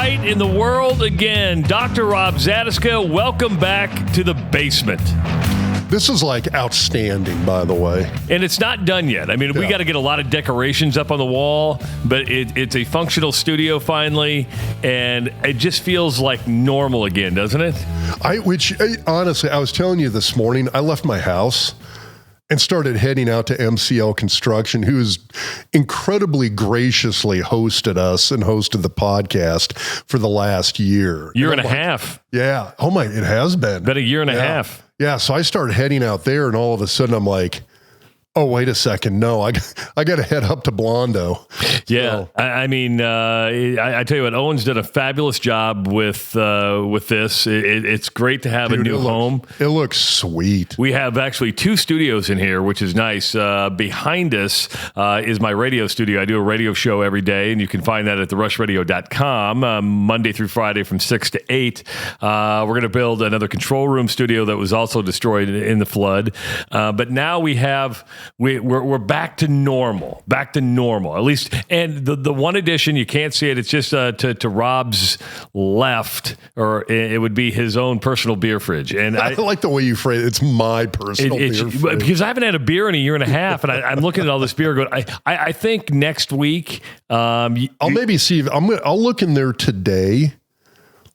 night in the world again. Dr. Rob Zatechka, welcome back to the basement. This is like outstanding, by the way. And it's not done yet. I mean, we got to get a lot of decorations up on the wall, but it's a functional studio finally, and it just feels like normal again, doesn't it? Honestly, I was telling you this morning, I left my house and started heading out to MCL Construction, who's incredibly graciously hosted us and hosted the podcast for the last year. Year and a half. Yeah. Oh my, it has been. Been a year and a half. Yeah, so I started heading out there, and all of a sudden I'm like, oh, wait a second. No, I got to head up to Blondo. Yeah. So. I mean, I tell you what, Owen's done a fabulous job with this. It's great to have a new home. It looks sweet. We have actually two studios in here, which is nice. Behind us is my radio studio. I do a radio show every day, and you can find that at therushradio.com, Monday through Friday from 6 to 8. We're going to build another control room studio that was also destroyed in the flood. But now we're back to normal, at least. And the one addition, you can't see it. It's just to Rob's left, or it would be his own personal beer fridge. And I like the way you phrase it. It's my personal beer fridge. Because I haven't had a beer in a year and a half, and I'm looking at all this beer going, I think next week. I'll maybe see. I'll look in there today.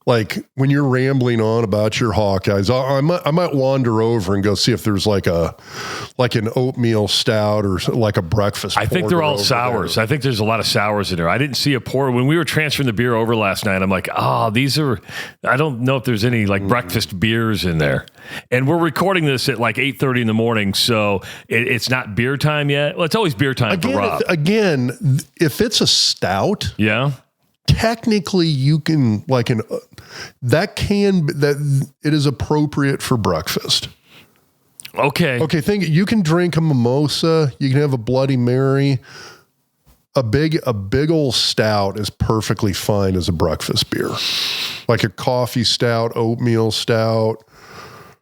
Like when you're rambling on about your Hawkeyes, I might wander over and go see if there's like an oatmeal stout or like a breakfast. I think they're all sours. There. I think there's a lot of sours in there. I didn't see a pour when we were transferring the beer over last night. I'm like, these are. I don't know if there's any like breakfast beers in there. And we're recording this at like 8:30 in the morning, so it's not beer time yet. Well, it's always beer time for Rob. If it's a stout, yeah. Technically, you can that it is appropriate for breakfast. Okay. You can drink a mimosa. You can have a Bloody Mary. A big old stout is perfectly fine as a breakfast beer, like a coffee stout, oatmeal stout.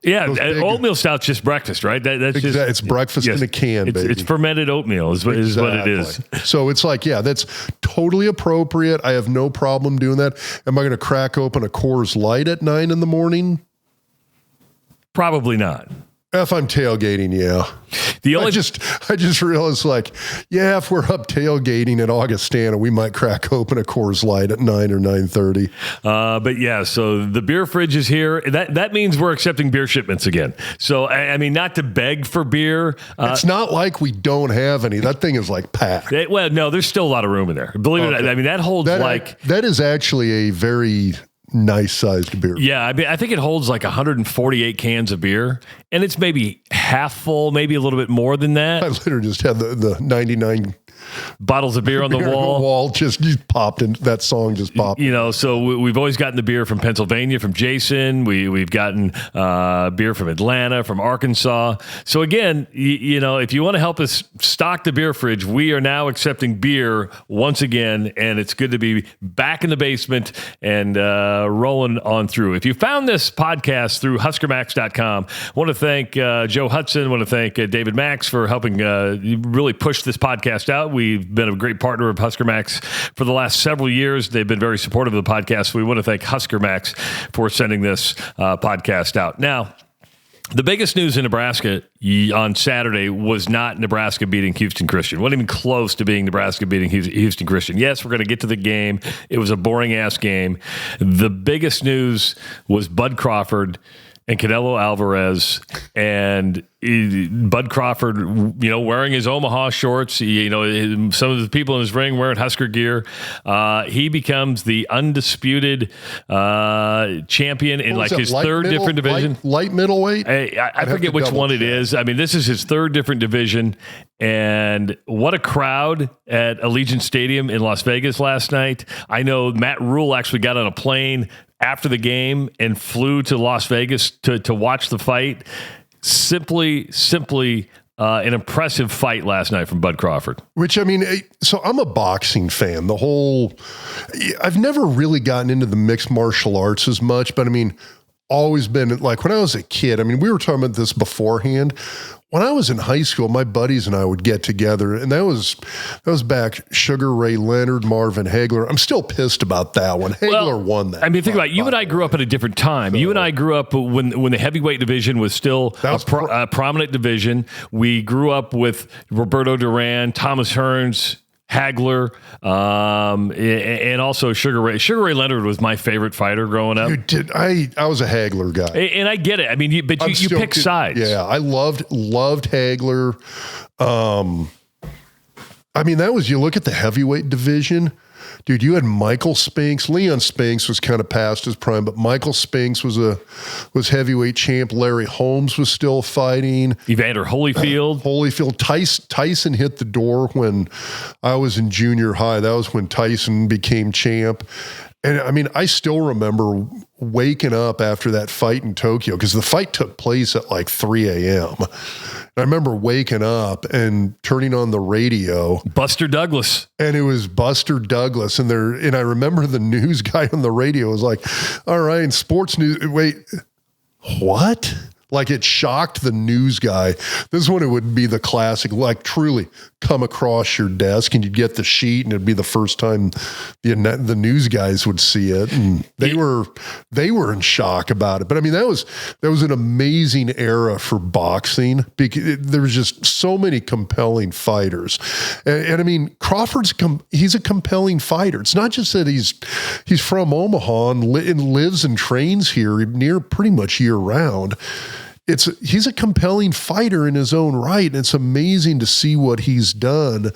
Yeah, oatmeal stout's just breakfast, right? That's just it's breakfast in a can, baby. It's fermented oatmeal is what it is. So it's like, that's totally appropriate. I have no problem doing that. Am I going to crack open a Coors Light at 9 in the morning? Probably not. If I'm tailgating, yeah. I just realized, if we're up tailgating at Augustana, we might crack open a Coors Light at 9 or 9:30. But yeah, so the beer fridge is here. That means we're accepting beer shipments again. So I mean, not to beg for beer. It's not like we don't have any. That thing is like packed. No, there's still a lot of room in there. Believe it or not. I mean, that holds that is actually a very nice sized beer. Yeah, I mean, I think it holds like 148 cans of beer, and it's maybe half full, maybe a little bit more than that. I literally just had the 99 bottles of beer on the wall. Just popped in. That song just popped. So we've always gotten the beer from Pennsylvania, from Jason. We've gotten beer from Atlanta, from Arkansas. So again, if you want to help us stock the beer fridge, we are now accepting beer once again, and it's good to be back in the basement and rolling on through. If you found this podcast through HuskerMax.com, I want to thank Joe Hudson. I want to thank David Max for helping really push this podcast out. We've been a great partner of Husker Max for the last several years. They've been very supportive of the podcast. We want to thank Husker Max for sending this podcast out. Now, the biggest news in Nebraska on Saturday was not Nebraska beating Houston Christian. Wasn't even close to being Nebraska beating Houston Christian. Yes, we're going to get to the game. It was a boring-ass game. The biggest news was Bud Crawford and Canelo Alvarez, and Bud Crawford, wearing his Omaha shorts. Some of the people in his ring wearing Husker gear. He becomes the undisputed champion in his third different division. Light middleweight? I forget which one it is. I mean, this is his third different division. And what a crowd at Allegiant Stadium in Las Vegas last night. I know Matt Rule actually got on a plane after the game and flew to Las Vegas to watch the fight. Simply an impressive fight last night from Bud Crawford. So I'm a boxing fan. I've never really gotten into the mixed martial arts as much, but always been like when I was a kid. I mean, we were talking about this beforehand. When I was in high school, my buddies and I would get together, and that was back Sugar Ray Leonard, Marvin Hagler. I'm still pissed about that one. Hagler won that. I mean, think about it. You and I grew up at a different time. You and I grew up when the heavyweight division was still a prominent division. We grew up with Roberto Duran, Thomas Hearns, Hagler, and also Sugar Ray. Sugar Ray Leonard was my favorite fighter growing up. I was a Hagler guy, and I get it. I mean, you pick sides. Yeah, I loved Hagler. I mean, you look at the heavyweight division. Dude, you had Michael Spinks. Leon Spinks was kind of past his prime, but Michael Spinks was heavyweight champ. Larry Holmes was still fighting. Evander Holyfield. Tyson hit the door when I was in junior high. That was when Tyson became champ. And I mean, I still remember waking up after that fight in Tokyo because the fight took place at like 3 a.m. I remember waking up and turning on the radio. Buster Douglas. And it was Buster Douglas. And I remember the news guy on the radio was like, all right, in sports news, wait, what? Like it shocked the news guy. This one, it would be the classic, like truly come across your desk and you'd get the sheet and it'd be the first time the news guys would see it. And they were in shock about it. But I mean, that was an amazing era for boxing because there was just so many compelling fighters. And I mean, Crawford's he's a compelling fighter. It's not just that he's from Omaha and lives and trains here near pretty much year round. He's a compelling fighter in his own right, and it's amazing to see what he's done.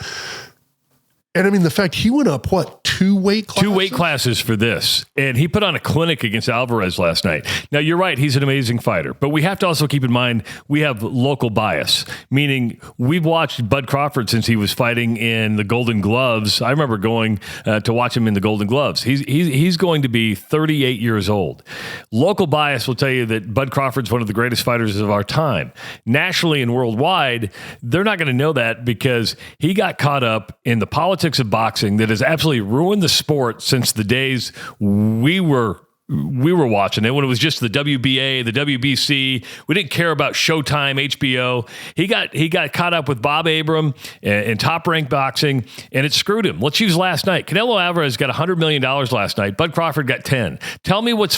And I mean, the fact he went up, two weight classes? 2 weight classes for this. And he put on a clinic against Alvarez last night. Now, you're right. He's an amazing fighter. But we have to also keep in mind, we have local bias, meaning we've watched Bud Crawford since he was fighting in the Golden Gloves. I remember going to watch him in the Golden Gloves. He's going to be 38 years old. Local bias will tell you that Bud Crawford's one of the greatest fighters of our time. Nationally and worldwide, they're not going to know that because he got caught up in the politics of boxing that has absolutely ruined the sport since the days we were watching it when it was just the WBA, the WBC. We didn't care about Showtime, HBO. He got caught up with Bob Arum and Top Rank Boxing, and it screwed him. Let's use last night. Canelo Alvarez got $100 million last night. Bud Crawford got 10. Tell me what's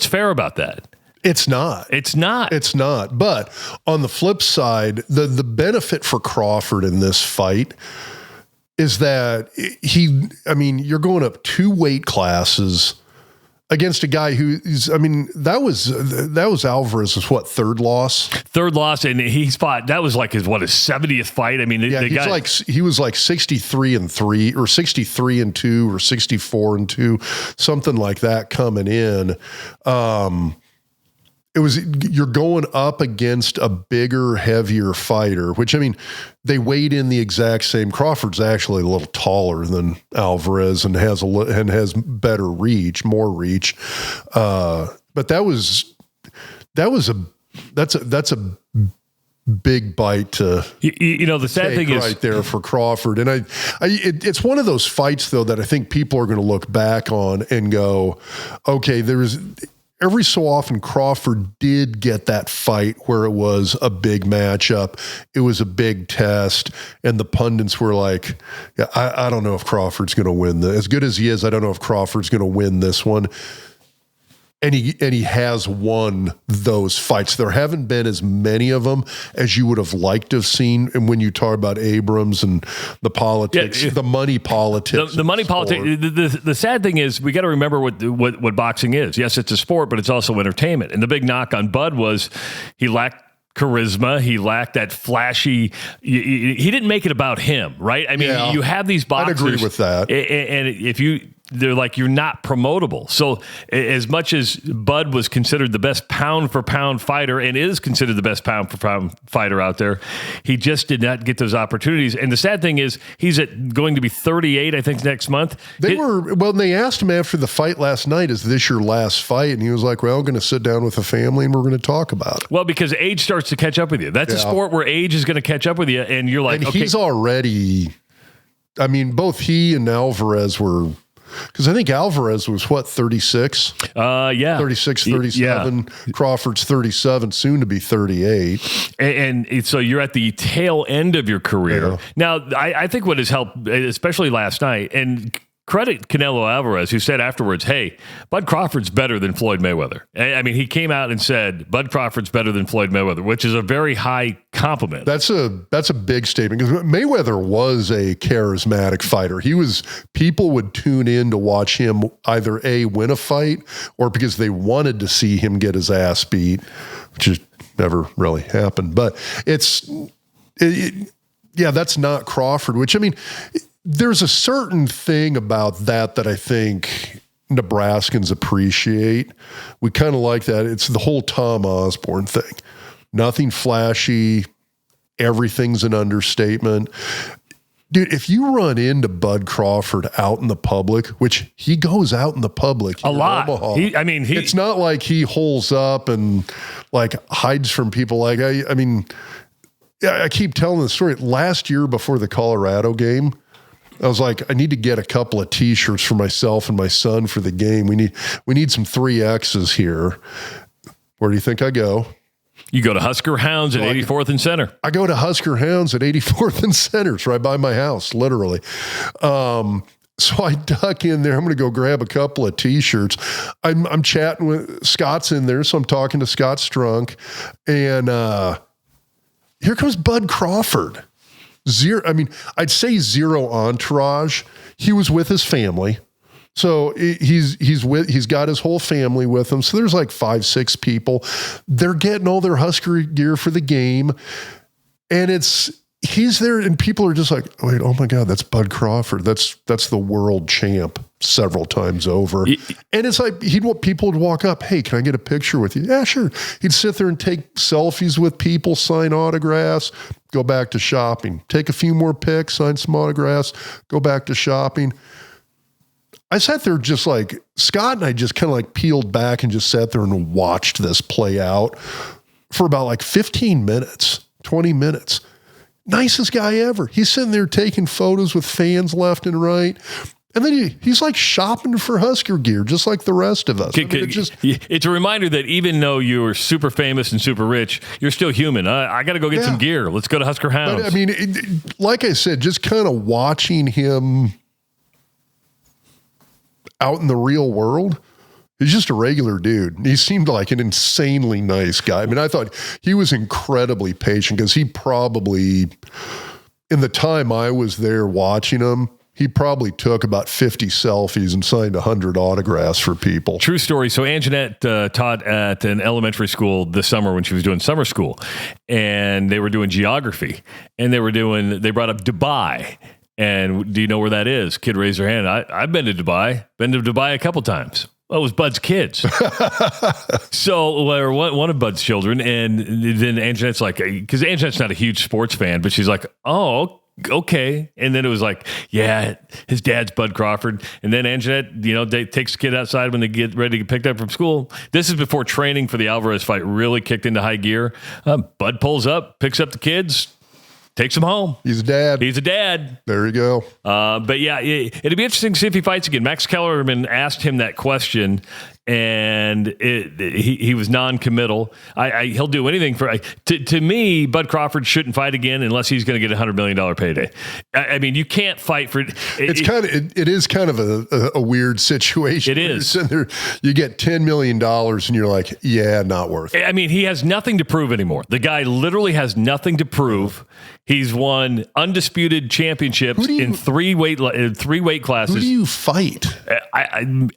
fair about that. It's not. But on the flip side, the benefit for Crawford in this fight is that you're going up 2 weight classes against a guy that was Alvarez's third loss? Third loss, and he's fought, that was like his 70th fight. I mean, he was like 63-3 or 63-2 or 64-2, something like that coming in. You're going up against a bigger, heavier fighter, which, I mean, they weighed in the exact same. Crawford's actually a little taller than Alvarez and has better reach, more reach. But that's a big bite to the sad thing is right there for Crawford. And it's one of those fights though that I think people are going to look back on and go, okay, every so often, Crawford did get that fight where it was a big matchup. It was a big test. And the pundits were like, yeah, I don't know if Crawford's going to win this. As good as he is, I don't know if Crawford's going to win this one. And he has won those fights. There haven't been as many of them as you would have liked to have seen. And when you talk about Abrams and the politics, the money politics, the money politics. The sad thing is, we got to remember what boxing is. Yes, it's a sport, but it's also entertainment. And the big knock on Bud was he lacked charisma. He lacked that flashy. He didn't make it about him, right? I mean, you have these boxers. I'd agree with that. And they're like, you're not promotable. So as much as Bud was considered the best pound for pound fighter and is considered the best pound for pound fighter out there, he just did not get those opportunities. And the sad thing is he's going to be 38, I think, next month. They asked him after the fight last night, is this your last fight? And he was like, well, I'm going to sit down with the family and we're going to talk about it. Well, because age starts to catch up with you. That's a sport where age is going to catch up with you. And you're like, and he's already, I mean, both he and Alvarez were Because I think Alvarez was, 36? Yeah. 36, 37. Yeah. Crawford's 37, soon to be 38. And so you're at the tail end of your career. Yeah. Now, I think what has helped, especially last night, and credit Canelo Alvarez, who said afterwards, hey, Bud Crawford's better than Floyd Mayweather. I mean, he came out and said, Bud Crawford's better than Floyd Mayweather, which is a very high compliment. That's a big statement, because Mayweather was a charismatic fighter. People would tune in to watch him either A, win a fight, or because they wanted to see him get his ass beat, which has never really happened. But that's not Crawford, which, I mean, there's a certain thing about that I think Nebraskans appreciate. We kind of like that. It's the whole Tom Osborne thing. Nothing flashy. Everything's an understatement. Dude, if you run into Bud Crawford out in the public, which he goes out in the public a lot. Omaha, It's not like he holes up and like hides from people. Like, I keep telling the story. Last year before the Colorado game, I was like, I need to get a couple of T-shirts for myself and my son for the game. We need some 3Xs here. Where do you think I go? You go to Husker Hounds at 84th and Center. I go to Husker Hounds at 84th and Center. It's right by my house, literally. So I duck in there. I'm going to go grab a couple of T-shirts. I'm chatting with Scott's in there, so I'm talking to Scott Strunk, and here comes Bud Crawford. I'd say zero entourage. He was with his family. So he's got his whole family with him. So there's like 5-6 people. They're getting all their Husker gear for the game. And he's there, and people are just like, wait, oh my God, that's Bud Crawford. That's the world champ several times over. And it's like, people would walk up, hey, can I get a picture with you? Yeah, sure. He'd sit there and take selfies with people, sign autographs, go back to shopping, take a few more pics, sign some autographs, go back to shopping. I sat there just like, Scott and I just kind of like peeled back and just sat there and watched this play out for about like 15 minutes, 20 minutes. Nicest guy ever. He's sitting there taking photos with fans left and right. And then he's like shopping for Husker gear, just like the rest of us. It's a reminder that even though you're super famous and super rich, you're still human. I got to go get some gear. Let's go to Husker Hounds. But, I mean, like I said, just kind of watching him out in the real world, he's just a regular dude. He seemed like an insanely nice guy. I mean, I thought he was incredibly patient, because he probably, in the time I was there watching him, he probably took about 50 selfies and signed 100 autographs for people. True story. So Anjanette taught at an elementary school this summer when she was doing summer school, and they were doing geography, and they brought up Dubai. And do you know where that is? Kid raised her hand. I've been to Dubai. Been to Dubai a couple times. Well, it was Bud's kids. So one of Bud's children. And then Anjanette's like, because Anjanette's not a huge sports fan, but she's like, oh, okay. And then it was like, yeah, his dad's Bud Crawford. And then Anjanette, takes the kid outside when they get ready to get picked up from school. This is before training for the Alvarez fight really kicked into high gear. Bud pulls up, picks up the kids, takes him home. He's a dad. There you go. But yeah, it'd be interesting to see if he fights again. Max Kellerman asked him that question, and he was non-committal. He'll do anything for. To me, Bud Crawford shouldn't fight again unless he's going to get $100 million payday. I mean, you can't fight for. It is kind of a weird situation. It is. You get $10 million, and you're like, yeah, not worth it. I mean, he has nothing to prove anymore. The guy literally has nothing to prove. He's won undisputed championships in three weight classes. Who do you fight?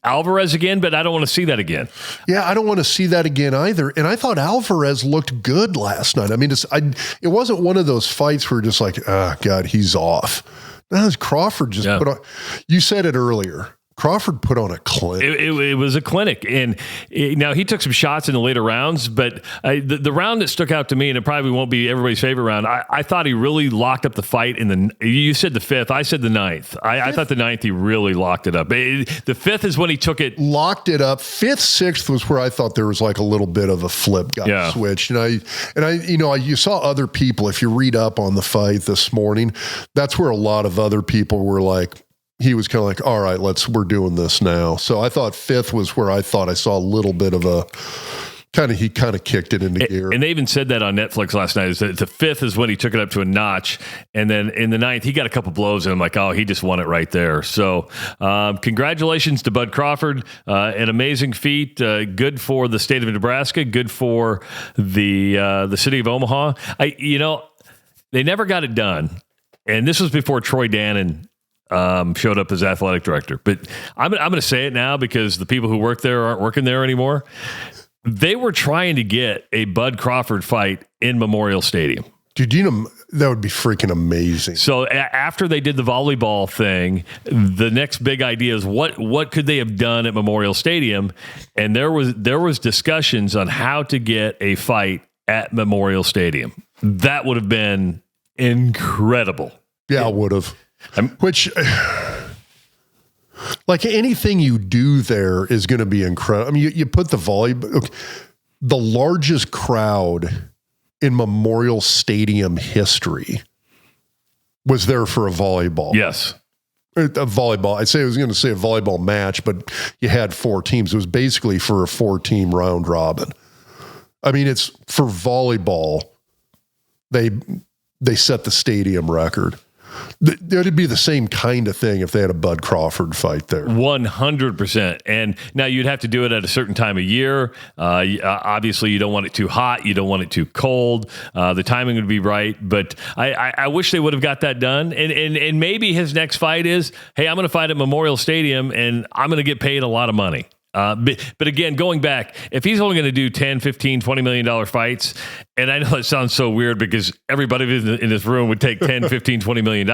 Alvarez again, but I don't want to see that again. Yeah, I don't want to see that again either. And I thought Alvarez looked good last night. I mean, it wasn't one of those fights where you're just like, oh, God, he's off. That was Crawford just put on. You said it earlier. Crawford put on a clinic. It was a clinic. And now he took some shots in the later rounds, but the round that stuck out to me, and it probably won't be everybody's favorite round, I thought he really locked up the fight you said the 5th, I said the 9th. I thought the 9th he really locked it up. The 5th is when he took it. Locked it up. 5th, 6th was where I thought there was like a little bit of a flip got switched. And you saw other people, if you read up on the fight this morning, that's where a lot of other people were like, he was kind of like, all right, we're doing this now. So I thought 5th was where I thought I saw a little bit of he kind of kicked it into gear. And they even said that on Netflix last night. Is that the 5th is when he took it up to a notch. And then in the 9th, he got a couple blows, and I'm like, oh, he just won it right there. So congratulations to Bud Crawford. An amazing feat. Good for the state of Nebraska. Good for the city of Omaha. They never got it done. And this was before Troy Dannon showed up as athletic director. But I'm going to say it now because the people who work there aren't working there anymore. They were trying to get a Bud Crawford fight in Memorial Stadium. Dude, that would be freaking amazing. So after they did the volleyball thing, the next big idea is what could they have done at Memorial Stadium? And there was discussions on how to get a fight at Memorial Stadium. That would have been incredible. Yeah, it would have. Which, like anything you do there is going to be incredible. I mean, you put the the largest crowd in Memorial Stadium history was there for a volleyball. Yes. A volleyball. I was going to say a volleyball match, but you had 4 teams. It was basically for a 4-team round robin. I mean, it's for volleyball. They set the stadium record. It'd be the same kind of thing if they had a Bud Crawford fight there. 100%. And now you'd have to do it at a certain time of year. Obviously, you don't want it too hot. You don't want it too cold. The timing would be right. But I wish they would have got that done. And maybe his next fight is, hey, I'm going to fight at Memorial Stadium, and I'm going to get paid a lot of money. But again, going back, if he's only going to do 10, 15, $20 million fights, and I know it sounds so weird because everybody in this room would take 10, 15, $20 million.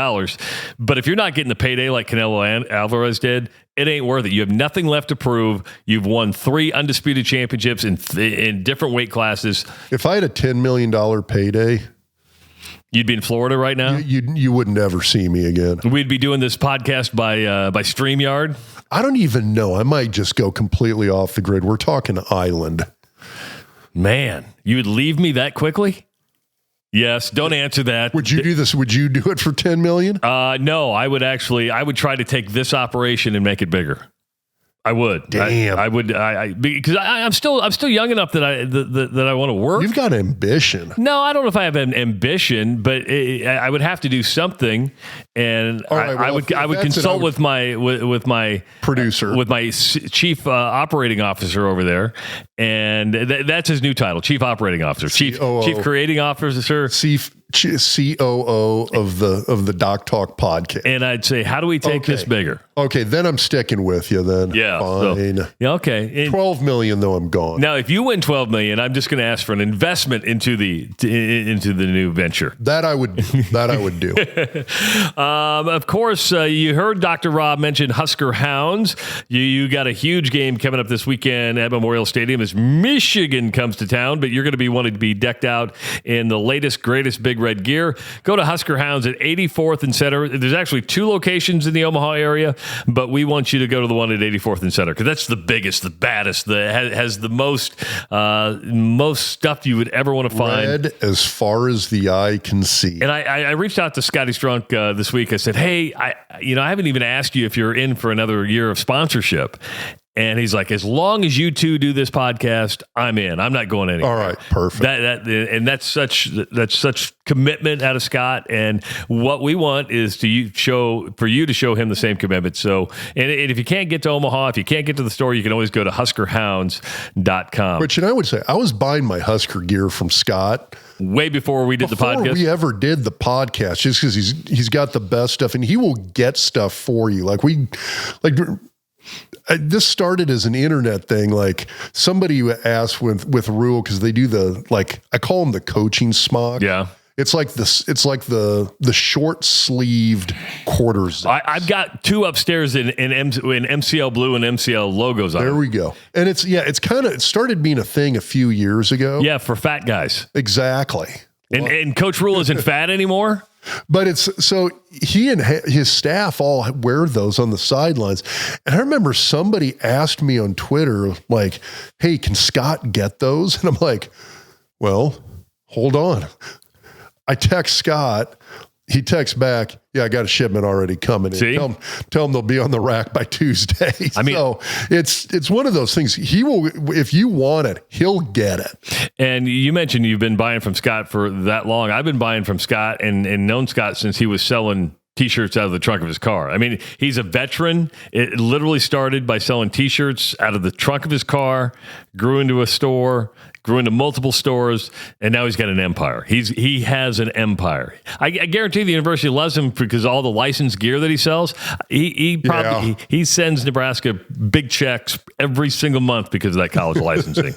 But if you're not getting the payday like Canelo Alvarez did, it ain't worth it. You have nothing left to prove. You've won 3 undisputed championships in different weight classes. If I had a $10 million payday, you'd be in Florida right now? You would never see me again. We'd be doing this podcast by StreamYard. I don't even know. I might just go completely off the grid. We're talking island. Man, you would leave me that quickly? Yes. Don't answer that. Would you do this? Would you do it for 10 million? No, I would try to take this operation and make it bigger. I would. Damn. I would. Because I'm still young enough that I want to work. You've got ambition. No, I don't know if I have an ambition, but I would have to do something, and right, I would consult with my producer, with my chief operating officer over there, and that's his new title, chief operating officer, chief creating officer, COO of the Doc Talk podcast. And I'd say, how do we take this bigger? Okay, then I'm sticking with you then. Yeah. Fine. So, yeah, okay. 12 million though, I'm gone. Now, if you win 12 million, I'm just going to ask for an investment into the new venture. That I would do. Of course, you heard Dr. Rob mention Husker Hounds. You got a huge game coming up this weekend at Memorial Stadium as Michigan comes to town, but you're going to be wanting to be decked out in the latest, greatest Big Red gear. Go to Husker Hounds at 84th and Center. There's actually 2 locations in the Omaha area, but we want you to go to the one at 84th and Center because that's the biggest, the baddest, has the most stuff you would ever want to find. Red as far as the eye can see. And I reached out to Scotty Strunk this week. I said, hey, I haven't even asked you if you're in for another year of sponsorship. And he's like, as long as you two do this podcast, I'm in. I'm not going anywhere. All right, perfect. That's such commitment out of Scott. And what we want is for you to show him the same commitment. So, and if you can't get to Omaha, if you can't get to the store, you can always go to huskerhounds.com. Which, and I would say, I was buying my Husker gear from Scott way before we did the podcast. Before we ever did the podcast, just because he's got the best stuff, and he will get stuff for you. This started as an internet thing. Like somebody asked with Rule, because they do I call them the coaching smock. Yeah. It's like the short sleeved quarters. I've got 2 upstairs in MCL blue and MCL logos on. There we go. And it started being a thing a few years ago. Yeah. For fat guys. Exactly. And Coach Rule isn't fat anymore. But it's so he and his staff all wear those on the sidelines. And I remember somebody asked me on Twitter, like, hey, can Scott get those? And I'm like, well, hold on. I text Scott, He texts back, yeah, I got a shipment already coming in. See? Tell him they'll be on the rack by Tuesday. I mean, so it's one of those things. He will, if you want it, he'll get it. And you mentioned you've been buying from Scott for that long. I've been buying from Scott and known Scott since he was selling T-shirts out of the trunk of his car. I mean, he's a veteran. It literally started by selling T-shirts out of the trunk of his car, grew into a store, grew into multiple stores, and now he's got an empire. He has an empire. I guarantee the university loves him because all the licensed gear that he sells. He sends Nebraska big checks every single month because of that college licensing.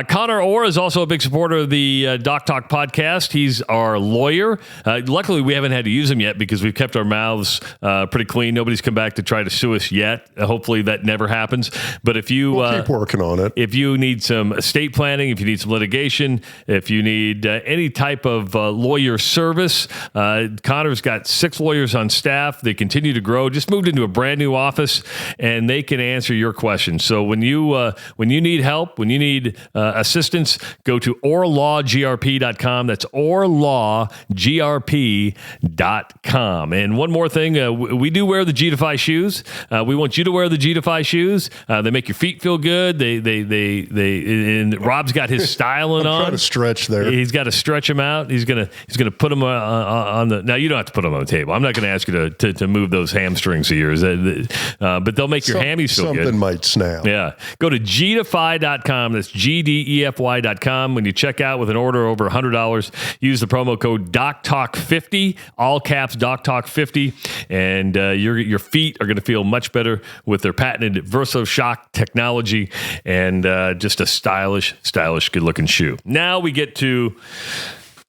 Connor Orr is also a big supporter of the Doc Talk podcast. He's our lawyer. Luckily, we haven't had to use him yet because we've kept our mouths pretty clean. Nobody's come back to try to sue us yet. Hopefully, that never happens. But if you we'll keep working on it, if you need some estate planning, if you need some litigation, if you need any type of lawyer service, Connor's got 6 lawyers on staff. They continue to grow. Just moved into a brand new office, and they can answer your questions. So when you need help, when you need assistance, go to orlawgrp.com. That's orlawgrp.com. And one more thing, we do wear the Gdefy shoes. We want you to wear the Gdefy shoes. They make your feet feel good. And Rob's got his styling on. Trying to stretch there. He's got to stretch them out. He's gonna put them on the. Now you don't have to put them on the table. I'm not going to ask you to move those hamstrings of yours, but they'll make your hammies feel good. Something might snap. Yeah, go to gdefy.com. That's gdefy.com. When you check out with an order over $100, use the promo code DocTalk50, all caps DocTalk50, and your feet are going to feel much better with their patented VersoShock technology and just a stylish, good-looking shoe. Now we get to,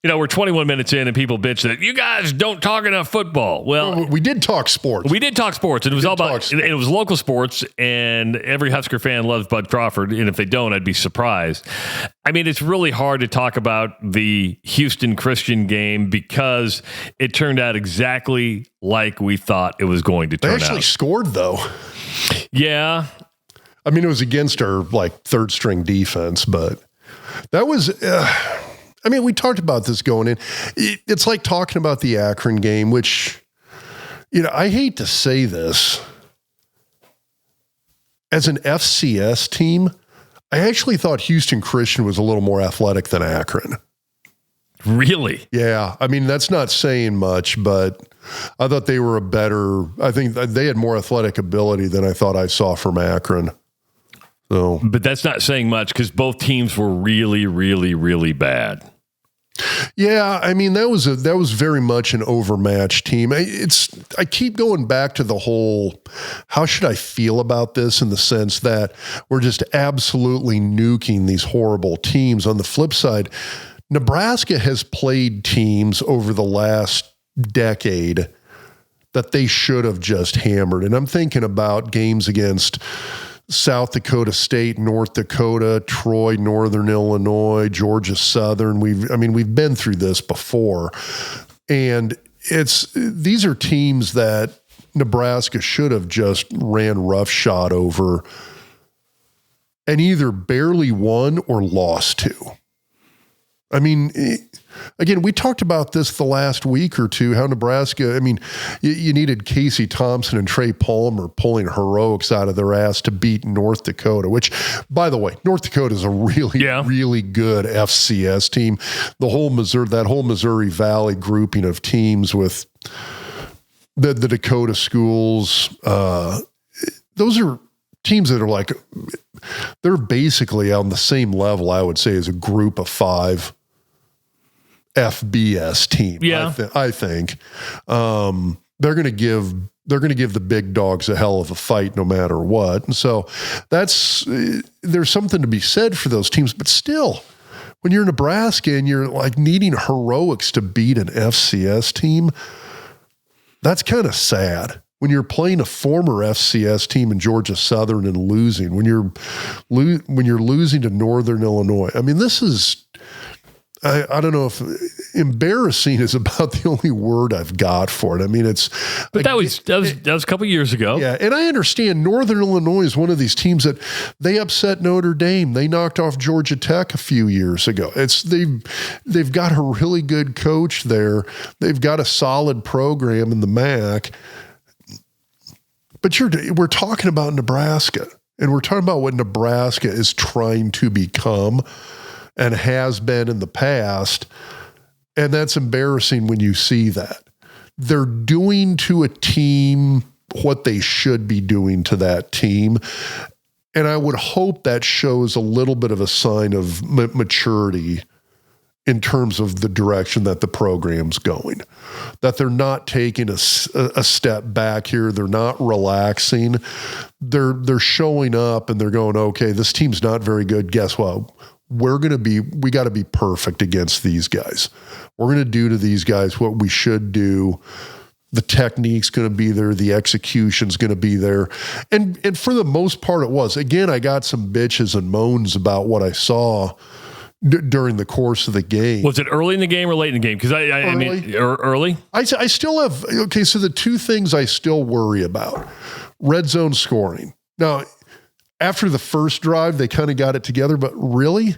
we're 21 minutes in and people bitch that you guys don't talk enough football. Well, we did talk sports. We did talk sports, and it was all about, it was local sports, and every Husker fan loves Bud Crawford, and if they don't, I'd be surprised. I mean, it's really hard to talk about the Houston Christian game because it turned out exactly like we thought it was going to turn out. They actually scored, though. Yeah. I mean, it was against our third string defense, but that was, we talked about this going in. It's like talking about the Akron game, which, I hate to say this. As an FCS team, I actually thought Houston Christian was a little more athletic than Akron. Really? Yeah. I mean, that's not saying much, but I thought they were I think they had more athletic ability than I thought I saw from Akron. So, but that's not saying much because both teams were really, really, really bad. Yeah, I mean that was very much an overmatched team. I keep going back to the whole, how should I feel about this, in the sense that we're just absolutely nuking these horrible teams. On the flip side, Nebraska has played teams over the last decade that they should have just hammered, and I'm thinking about games against South Dakota State, North Dakota, Troy, Northern Illinois, Georgia Southern. We've been through this before. And these are teams that Nebraska should have just ran roughshod over and either barely won or lost to. I mean, again, we talked about this the last week or two, how Nebraska, you needed Casey Thompson and Trey Palmer pulling heroics out of their ass to beat North Dakota, which, by the way, North Dakota is a really, really good FCS team. That whole Missouri Valley grouping of teams with the Dakota schools, those are teams that are they're basically on the same level, I would say, as a group of 5 FBS team. Yeah. I think they're going to give the big dogs a hell of a fight no matter what. And so there's something to be said for those teams, but still, when you're Nebraska and you're needing heroics to beat an FCS team, that's kind of sad. When you're playing a former FCS team in Georgia Southern and losing, when you're losing to Northern Illinois. I mean, this is, I don't know if embarrassing is about the only word I've got for it. I mean, but that was a couple years ago. Yeah, and I understand Northern Illinois is one of these teams that they upset Notre Dame. They knocked off Georgia Tech a few years ago. They've got a really good coach there. They've got a solid program in the MAC. But we're talking about Nebraska, and we're talking about what Nebraska is trying to become and has been in the past, and that's embarrassing when you see that. They're doing to a team what they should be doing to that team, and I would hope that shows a little bit of a sign of maturity in terms of the direction that the program's going, that they're not taking a step back here. They're not relaxing. They're showing up and they're going, okay, this team's not very good. Guess what? We got to be perfect against these guys. We're going to do to these guys what we should do. The technique's going to be there. The execution's going to be there. And for the most part, it was. Again, I got some bitches and moans about what I saw during the course of the game. Was it early in the game or late in the game? Because I mean, early? I still have, okay, so the two things I still worry about, red zone scoring. Now, after the first drive, they kind of got it together, but really,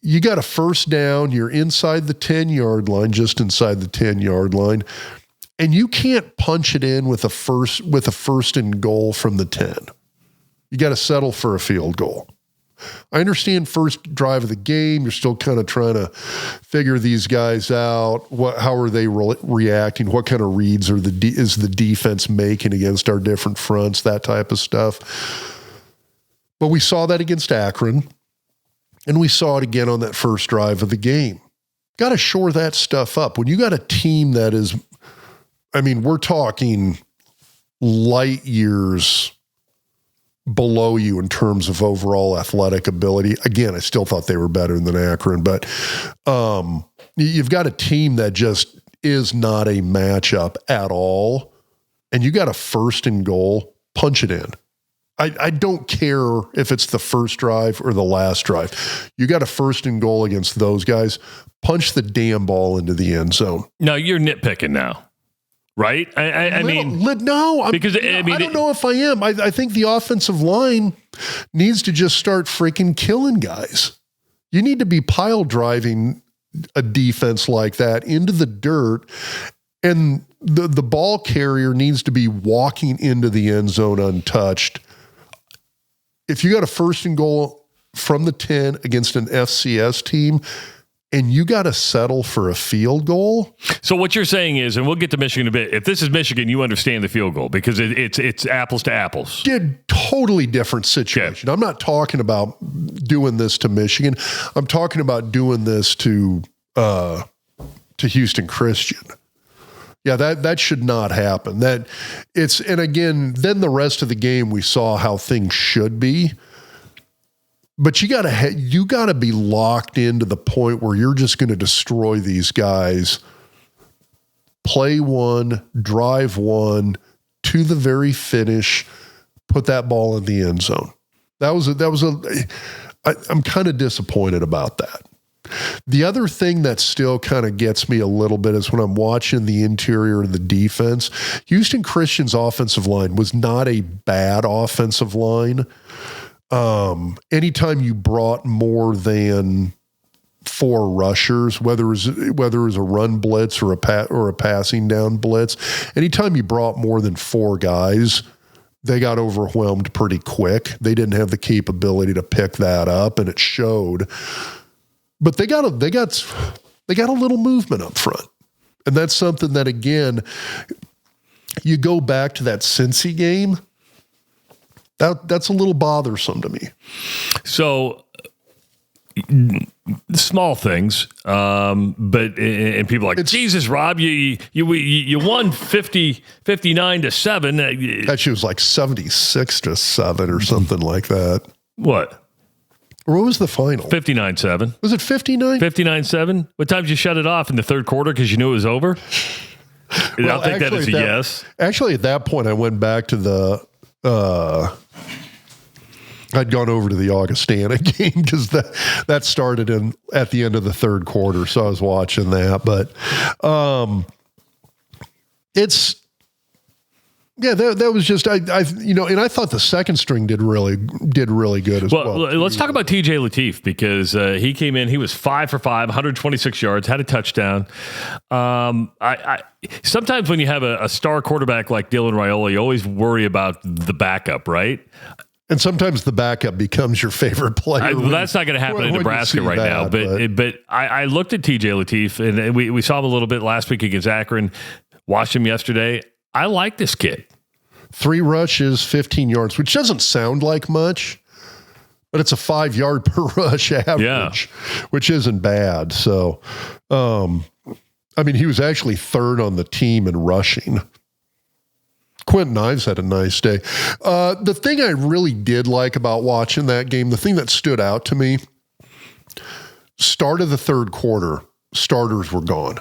you got a first down, you're inside the 10-yard line, just inside the 10-yard line, and you can't punch it in with a first and goal from the 10. You got to settle for a field goal. I understand first drive of the game, you're still kind of trying to figure these guys out. How are they reacting? What kind of reads is the defense making against our different fronts? That type of stuff. But we saw that against Akron, and we saw it again on that first drive of the game. Got to shore that stuff up. When you got a team that is, I mean, we're talking light years below you in terms of overall athletic ability. Again, I still thought they were better than Akron, but you've got a team that just is not a matchup at all, and you got a first and goal, punch it in. I don't care if it's the first drive or the last drive. You got a first and goal against those guys, punch the damn ball into the end zone. No, you're nitpicking now. Right? I mean, no, I don't know if I am. I think the offensive line needs to just start freaking killing guys. You need to be pile driving a defense like that into the dirt, and the ball carrier needs to be walking into the end zone untouched. If you got a first and goal from the 10 against an FCS team, and you got to settle for a field goal. So what you're saying is, and we'll get to Michigan in a bit, if this is Michigan, you understand the field goal because it's apples to apples. Totally different situation. Okay. I'm not talking about doing this to Michigan. I'm talking about doing this to Houston Christian. Yeah, that should not happen. And again, then the rest of the game, we saw how things should be. But you gotta be locked into the point where you're just going to destroy these guys. Play one, drive one to the very finish. Put that ball in the end zone. I'm kind of disappointed about that. The other thing that still kind of gets me a little bit is when I'm watching the interior of the defense. Houston Christian's offensive line was not a bad offensive line. Anytime you brought more than 4 rushers, whether it was a run blitz or a passing down blitz, anytime you brought more than 4 guys, they got overwhelmed pretty quick. They didn't have the capability to pick that up, and it showed. But they got a little movement up front, and that's something that, again, you go back to that Cincy game. That's a little bothersome to me. So small things, but and people are like, Jesus, Rob, you won 59-7. That shit was like 76-7 or something like that. What? Or what was the final? 59-7. Was it 59? 59-7. What time did you shut it off in the third quarter because you knew it was over? I'll take that as a yes. Actually, at that point, I went back to the I'd gone over to the Augustana game because that started at the end of the third quarter, so I was watching that. But that was just and I thought the second string did really good as well. Well, let's talk about TJ Lateef because he came in. He was 5 for 5, 126 yards, had a touchdown. I sometimes when you have a star quarterback like Dylan Raiola, you always worry about the backup, right? And sometimes the backup becomes your favorite player. That's not going to happen in Nebraska right now. But I looked at TJ Lateef, and we saw him a little bit last week against Akron. Watched him yesterday. I like this kid. 3 rushes, 15 yards, which doesn't sound like much, but it's a 5 yard per rush average, which isn't bad. So, he was actually third on the team in rushing. Quentin Ives had a nice day. The thing I really did like about watching that game, the thing that stood out to me, start of the third quarter, starters were gone.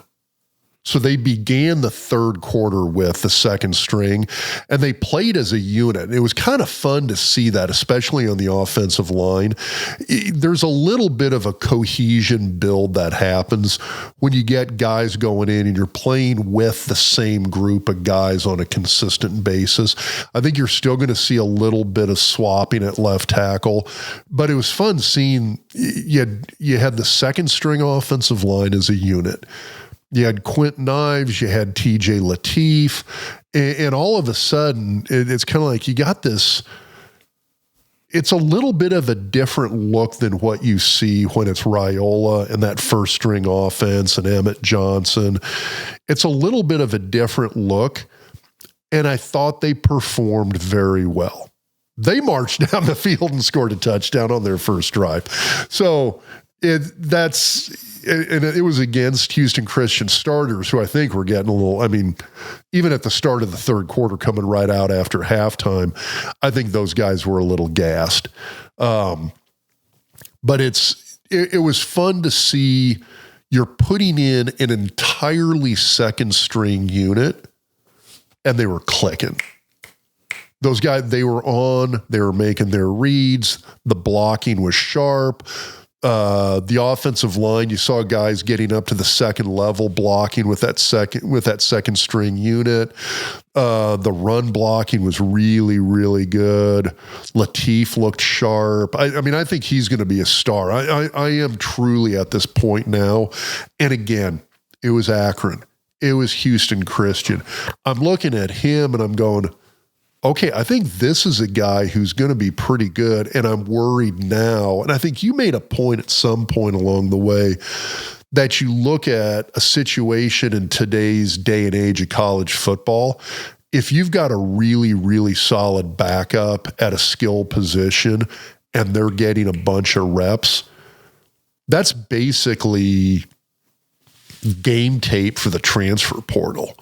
So they began the third quarter with the second string, and they played as a unit. It was kind of fun to see that, especially on the offensive line. There's a little bit of a cohesion build that happens when you get guys going in and you're playing with the same group of guys on a consistent basis. I think you're still going to see a little bit of swapping at left tackle, but it was fun seeing you had the second string offensive line as a unit. You had Quentin Ives, you had TJ Lateef, and all of a sudden, it's kind of like you got this. It's a little bit of a different look than what you see when it's Raiola and that first string offense and Emmett Johnson. It's a little bit of a different look, and I thought they performed very well. They marched down the field and scored a touchdown on their first drive. So it was against Houston Christian starters who I think were getting a little, even at the start of the third quarter coming right out after halftime, I think those guys were a little gassed. But it was fun to see you're putting in an entirely second string unit and they were clicking. Those guys, they were making their reads. The blocking was sharp. The offensive line, you saw guys getting up to the second level blocking with that second string unit. The run blocking was really, really good. Lateef looked sharp. I think he's going to be a star. I am truly at this point now. And again, it was Akron. It was Houston Christian. I'm looking at him and I'm going, okay, I think this is a guy who's going to be pretty good, and I'm worried now. And I think you made a point at some point along the way that you look at a situation in today's day and age of college football. If you've got a really, really solid backup at a skill position and they're getting a bunch of reps, that's basically game tape for the transfer portal.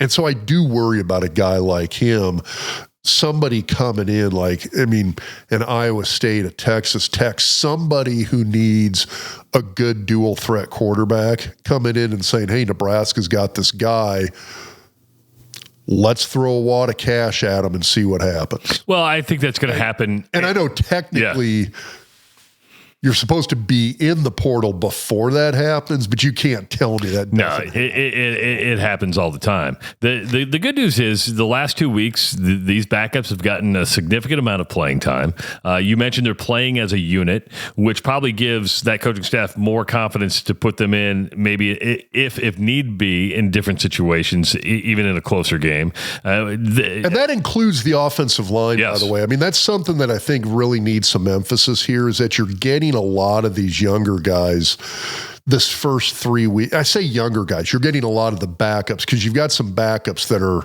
And so I do worry about a guy like him, somebody coming in an Iowa State, a Texas Tech, somebody who needs a good dual threat quarterback coming in and saying, hey, Nebraska's got this guy. Let's throw a wad of cash at him and see what happens. Well, I think that's going to happen. And I know technically you're supposed to be in the portal before that happens, but you can't tell me that. No, it happens all the time. The good news is the last 2 weeks, these backups have gotten a significant amount of playing time. You mentioned they're playing as a unit, which probably gives that coaching staff more confidence to put them in maybe if need be in different situations, even in a closer game. And that includes the offensive line, by the way. That's something that I think really needs some emphasis here is that you're getting a lot of these younger guys this first 3 weeks. I say younger guys, you're getting a lot of the backups because you've got some backups that are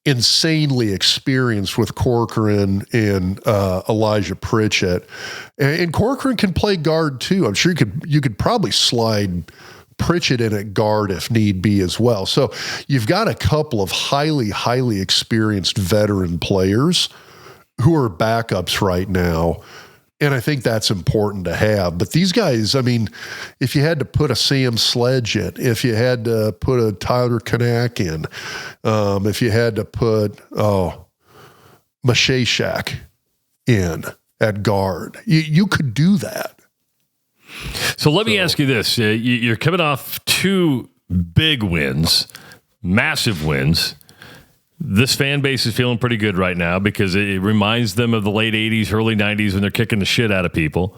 insanely experienced with Corcoran and Elijah Pritchett. And Corcoran can play guard too. I'm sure you could probably slide Pritchett in at guard if need be as well. So you've got a couple of highly, highly experienced veteran players who are backups right now. And I think that's important to have. But these guys, if you had to put a Sam Sledge in, if you had to put a Tyler Kanak in, if you had to put Mashashak in, at guard. You could do that. So let me ask you this. You're coming off 2 big wins, massive wins. This fan base is feeling pretty good right now because it reminds them of the late 80s, early 90s when they're kicking the shit out of people.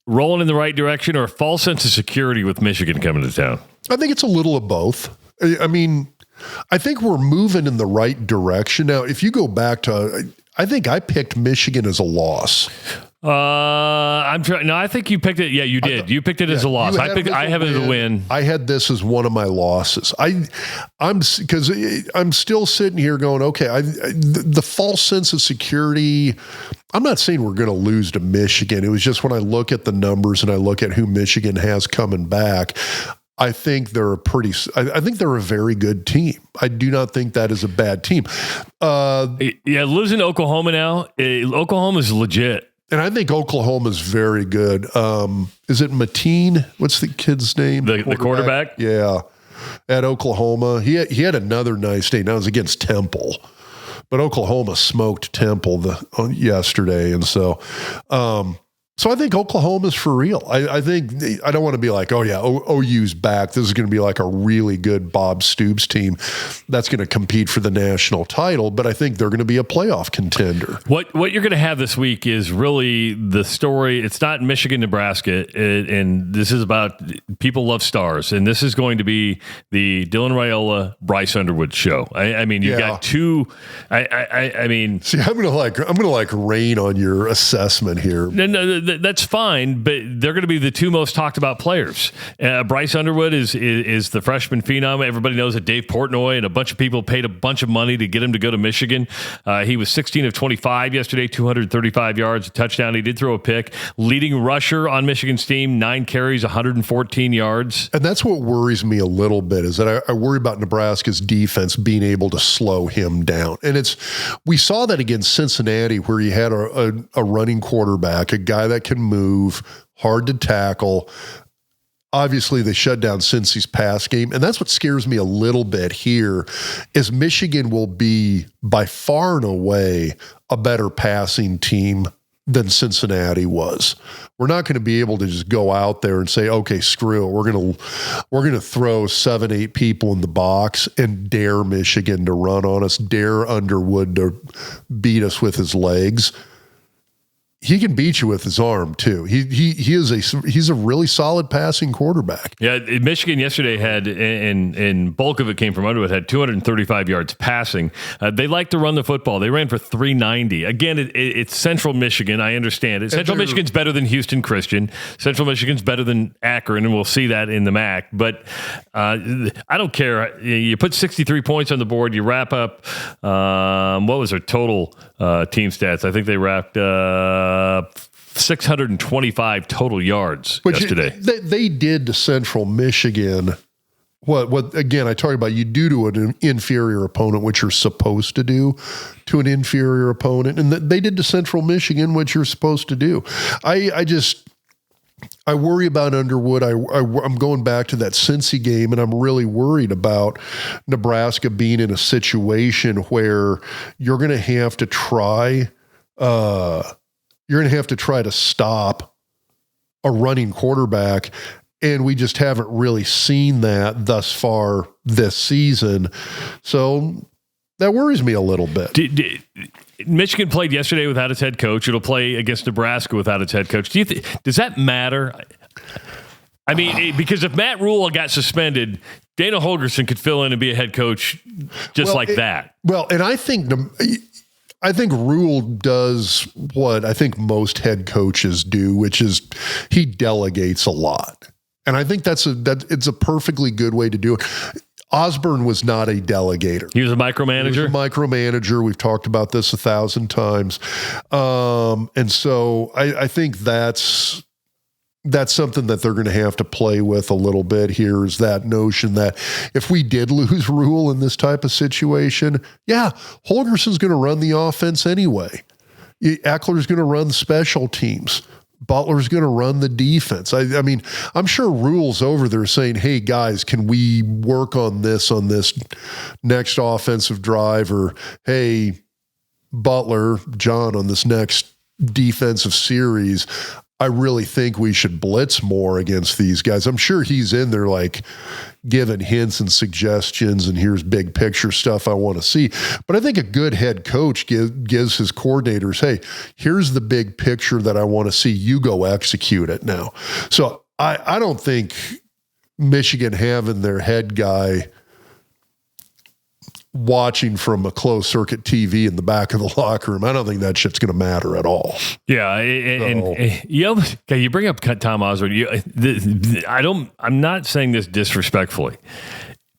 Rolling in the right direction, or a false sense of security with Michigan coming to town? I think it's a little of both. I mean, I think we're moving in the right direction. Now, if you go back to, I think I picked Michigan as a loss. I'm trying. No, I think you picked it. Yeah, you did. You picked it as a loss. I have it as a win. I had this as one of my losses. Because I'm still sitting here going, okay, the false sense of security. I'm not saying we're going to lose to Michigan. It was just when I look at the numbers and I look at who Michigan has coming back, I think they're I think they're a very good team. I do not think that is a bad team. Losing to Oklahoma now. Oklahoma is legit. And I think Oklahoma is very good. Is it Mateen? What's the kid's name? The quarterback? Yeah. At Oklahoma. He had another nice day. Now it was against Temple. But Oklahoma smoked Temple yesterday. And so I think Oklahoma's for real. I think I don't want to be like, oh yeah, OU's back. This is going to be like a really good Bob Stoops team that's going to compete for the national title. But I think they're going to be a playoff contender. What you're going to have this week is really the story. It's not Michigan, Nebraska, and this is about people love stars, and this is going to be the Dylan Raiola, Bryce Underwood show. I mean, you've got 2. I mean, see, I'm gonna rain on your assessment here. No, that's fine, but they're going to be the 2 most talked about players. Bryce Underwood is the freshman phenom. Everybody knows that Dave Portnoy and a bunch of people paid a bunch of money to get him to go to Michigan. He was 16 of 25 yesterday, 235 yards, a touchdown. He did throw a pick. Leading rusher on Michigan's team, 9 carries, 114 yards. And that's what worries me a little bit, is that I worry about Nebraska's defense being able to slow him down. And we saw that against Cincinnati, where you had a running quarterback, a guy that can move, hard to tackle. Obviously, they shut down Cincy's pass game, and that's what scares me a little bit here, is Michigan will be by far and away a better passing team than Cincinnati was. We're not going to be able to just go out there and say, okay, screw it. We're going to throw 7-8 people in the box and dare Michigan to run on us, dare Underwood to beat us with his legs. He can beat you with his arm too. He's a really solid passing quarterback. Yeah, Michigan yesterday had, and bulk of it came from Underwood, had 235 yards passing. They like to run the football. They ran for 390. Again, it's Central Michigan. I understand it. Central Michigan's better than Houston Christian. Central Michigan's better than Akron, and we'll see that in the MAC. But I don't care. You put 63 points on the board. You wrap up. What was their total team stats? I think they wrapped 625 total yards yesterday. They did to Central Michigan what again, I talk about you do to an inferior opponent what you're supposed to do to an inferior opponent. And they did to Central Michigan what you're supposed to do. I worry about Underwood. I'm going back to that Cincy game, and I'm really worried about Nebraska being in a situation where you're going to have to try to stop a running quarterback, and we just haven't really seen that thus far this season. So that worries me a little bit. Michigan played yesterday without its head coach. It'll play against Nebraska without its head coach. Does that matter? I mean, because if Matt Rule got suspended, Dana Holgorsen could fill in and be a head coach just that. Well, and I think Rule does what I think most head coaches do, which is he delegates a lot. And I think it's a perfectly good way to do it. Osborne was not a delegator. He was a micromanager. We've talked about this 1,000 times. And so I think that's something that they're going to have to play with a little bit here, is that notion that if we did lose Rule in this type of situation, Holgerson's going to run the offense anyway. Eckler's going to run special teams. Butler's going to run the defense. I mean, I'm sure Rule's over there saying, hey, guys, can we work on this next offensive drive? Or, hey, Butler, John, on this next defensive series, I really think we should blitz more against these guys. I'm sure he's in there like giving hints and suggestions and here's big picture stuff I want to see. But I think a good head coach gives his coordinators, hey, here's the big picture that I want to see. You go execute it now. So I don't think Michigan having their head guy watching from a closed circuit TV in the back of the locker room, I don't think that shit's going to matter at all. Yeah, and you bring up Tom Osborne. I'm not saying this disrespectfully,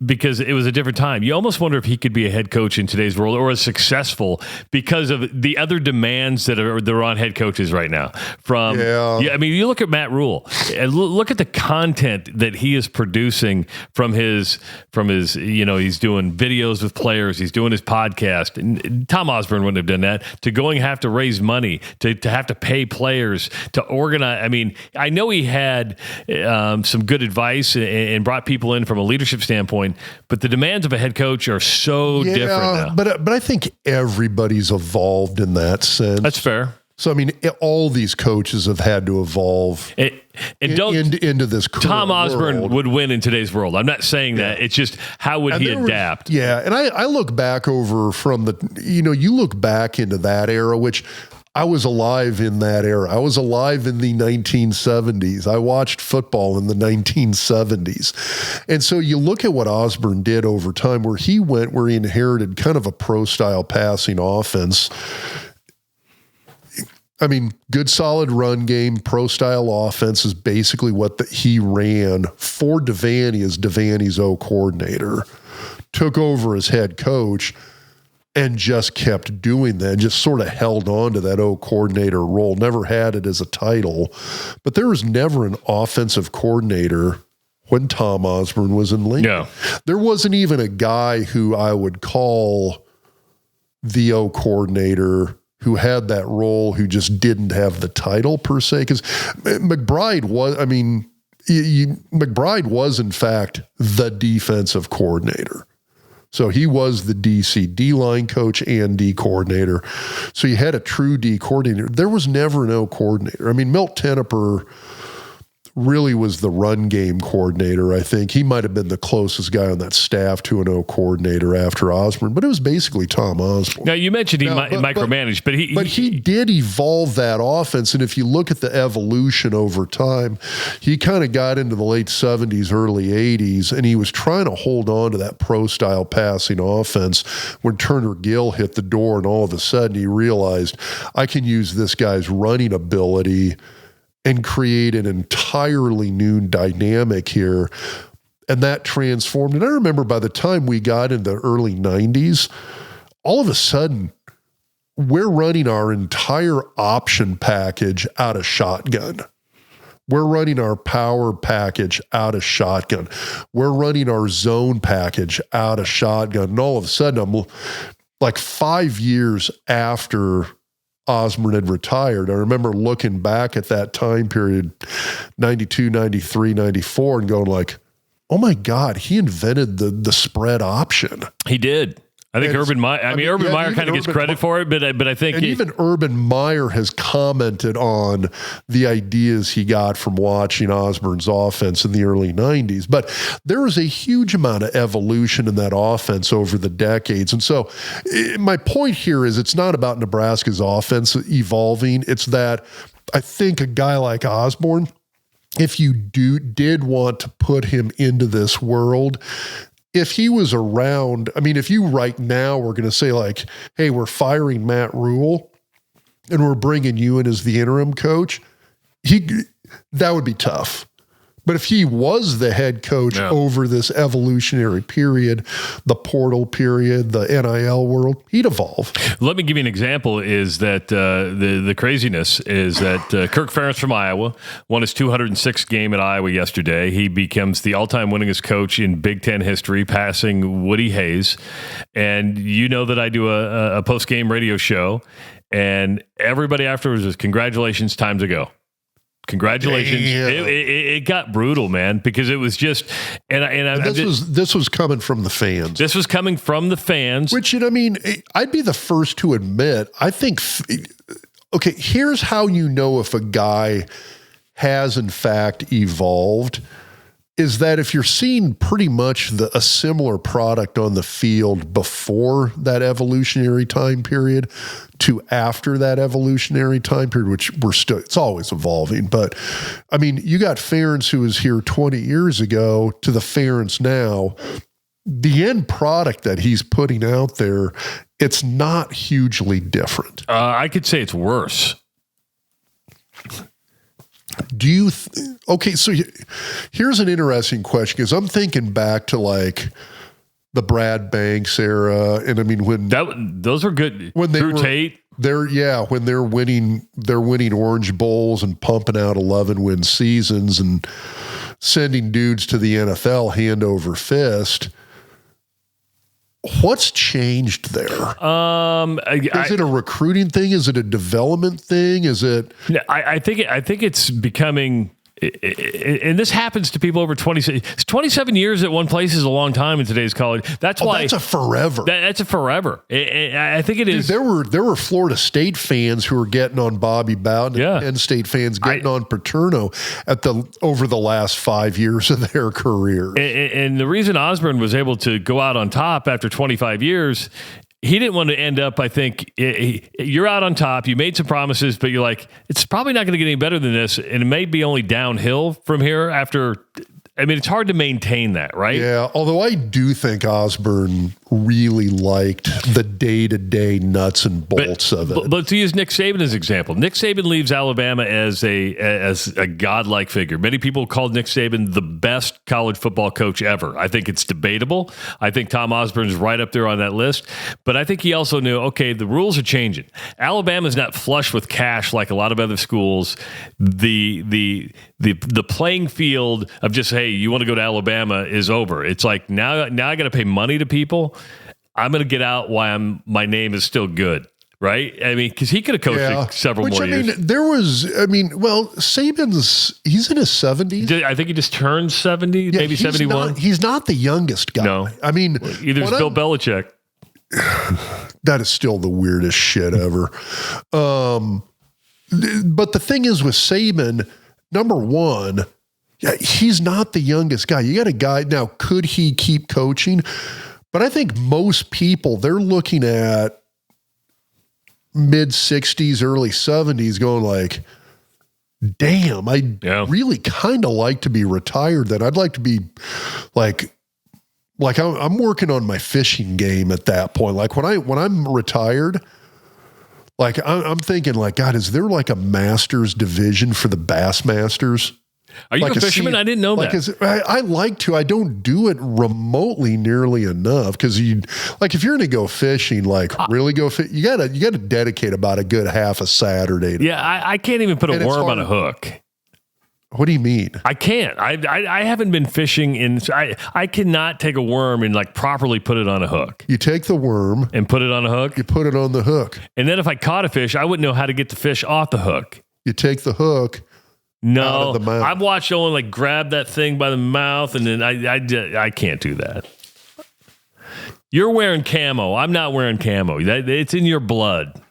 because it was a different time. You almost wonder if he could be a head coach in today's world or as successful because of the other demands that are on head coaches right now. I mean, you look at Matt Rule and look at the content that he is producing from his, he's doing videos with players, he's doing his podcast. And Tom Osborne wouldn't have done that. To have to raise money, to have to pay players, to organize. I mean, I know he had some good advice and brought people in from a leadership standpoint, but the demands of a head coach are so different now. But I think everybody's evolved in that sense. That's fair. So, I mean, all these coaches have had to evolve into this current Tom Osborne world. would win in today's world. I'm not saying that. It's just, how would he adapt? And I look back over from you look back into that era, which I was alive in that era. I was alive in the 1970s. I watched football in the 1970s. And so you look at what Osborne did over time, where he inherited kind of a pro-style passing offense. I mean, good solid run game, pro-style offense is basically what he ran for Devaney as Devaney's O coordinator. Took over as head coach and just kept doing that, just sort of held on to that O coordinator role, never had it as a title. But there was never an offensive coordinator when Tom Osborne was in Lincoln. No. There wasn't even a guy who I would call the O coordinator who had that role, who just didn't have the title per se. Because McBride was in fact the defensive coordinator. So he was the DC D-line coach and D coordinator. So you had a true D coordinator. There was never an O coordinator. I mean, Milt Tenneper really was the run game coordinator, I think. He might have been the closest guy on that staff to an O coordinator after Osborne, but it was basically Tom Osborne. Now, you mentioned he micromanaged, but he did evolve that offense. And if you look at the evolution over time, he kind of got into the late 70s, early 80s, and he was trying to hold on to that pro-style passing offense when Turner Gill hit the door, and all of a sudden he realized, I can use this guy's running ability and create an entirely new dynamic here. And that transformed. And I remember by the time we got in the early 90s, all of a sudden, we're running our entire option package out of shotgun. We're running our power package out of shotgun. We're running our zone package out of shotgun. And all of a sudden, I'm like 5 years after Osborne had retired, I remember looking back at that time period, 92, 93, 94, and going like, oh my God, he invented the spread option. He did. I think Urban Meyer, Urban Meyer kind of gets credit for it, but I think... And even Urban Meyer has commented on the ideas he got from watching Osborne's offense in the early 90s. But there was a huge amount of evolution in that offense over the decades. And so my point here is it's not about Nebraska's offense evolving. It's that I think a guy like Osborne, if you did want to put him into this world, if he was around, I mean, if you right now were going to say like, hey, we're firing Matt Rule and we're bringing you in as the interim coach, that would be tough. But if he was the head coach over this evolutionary period, the portal period, the NIL world, he'd evolve. Let me give you an example. Is that the craziness is that Kirk Ferentz from Iowa won his 206th game at Iowa yesterday. He becomes the all-time winningest coach in Big Ten history, passing Woody Hayes. And you know that I do a post-game radio show, and everybody afterwards was, congratulations, time to go. Congratulations. It got brutal, man, because it was just, this was coming from the fans. This was coming from the fans. Which, I mean, I'd be the first to admit, I think okay, here's how you know if a guy has in fact evolved, is that if you're seeing pretty much a similar product on the field before that evolutionary time period to after that evolutionary time period, which it's always evolving. But I mean, you got Ferentz who was here 20 years ago to the Ferentz now. The end product that he's putting out there, it's not hugely different. I could say it's worse. Do you okay, so here's an interesting question, because I'm thinking back to like the Brad Banks era, and I mean when those were good. When they Drew were Tate, when they're winning Orange Bowls and pumping out 11-win seasons and sending dudes to the NFL hand over fist. What's changed there? Is it a recruiting thing? Is it a development thing? Is it? I think it's becoming, and this happens to people over 27 years at one place is a long time in today's college. That's why that's a forever. That's a forever. I think it is. There were Florida State fans who were getting on Bobby Bowden, and Penn State fans getting on Paterno over the last 5 years of their career. And the reason Osborne was able to go out on top after 25 years, he didn't want to end up, I think, you're out on top. You made some promises, but you're like, it's probably not going to get any better than this. And it may be only downhill from here after. I mean, it's hard to maintain that, right? Yeah, although I do think Osborne really liked the day-to-day nuts and bolts of it. But to use Nick Saban as an example, Nick Saban leaves Alabama as a godlike figure. Many people called Nick Saban the best college football coach ever. I think it's debatable. I think Tom Osborne is right up there on that list. But I think he also knew, okay, the rules are changing. Alabama's not flush with cash like a lot of other schools. The playing field of just, hey, you want to go to Alabama is over. It's like now I got to pay money to people. I'm going to get out while my name is still good, right? I mean, because he could have coached several more years. Saban's, he's in his 70s. I think he just turned 70, maybe 71. He's not the youngest guy. No. I mean, either is Bill Belichick. That is still the weirdest shit ever. But the thing is with Saban, number one, he's not the youngest guy. You got a guy now. Could he keep coaching? But I think most people, they're looking at mid 60s, early 70s, going like, "Damn, I really kind of like to be retired. Then I'd like to be like I'm working on my fishing game at that point. Like when I'm retired." Like I'm thinking, like, God, is there like a Masters division for the Bassmasters? Are you like a fisherman? I didn't know that. I like to. I don't do it remotely nearly enough because if you're going to go fishing, really go fish, you gotta dedicate about a good half a Saturday. I can't even put a worm on a hook. What do you mean? I can't. I haven't been fishing I cannot take a worm and properly put it on a hook. You take the worm and put it on a hook. You put it on the hook. And then if I caught a fish, I wouldn't know how to get the fish off the hook. You take the hook. No, out of the mouth. I've watched Owen grab that thing by the mouth, and then I can't do that. You're wearing camo. I'm not wearing camo. It's in your blood.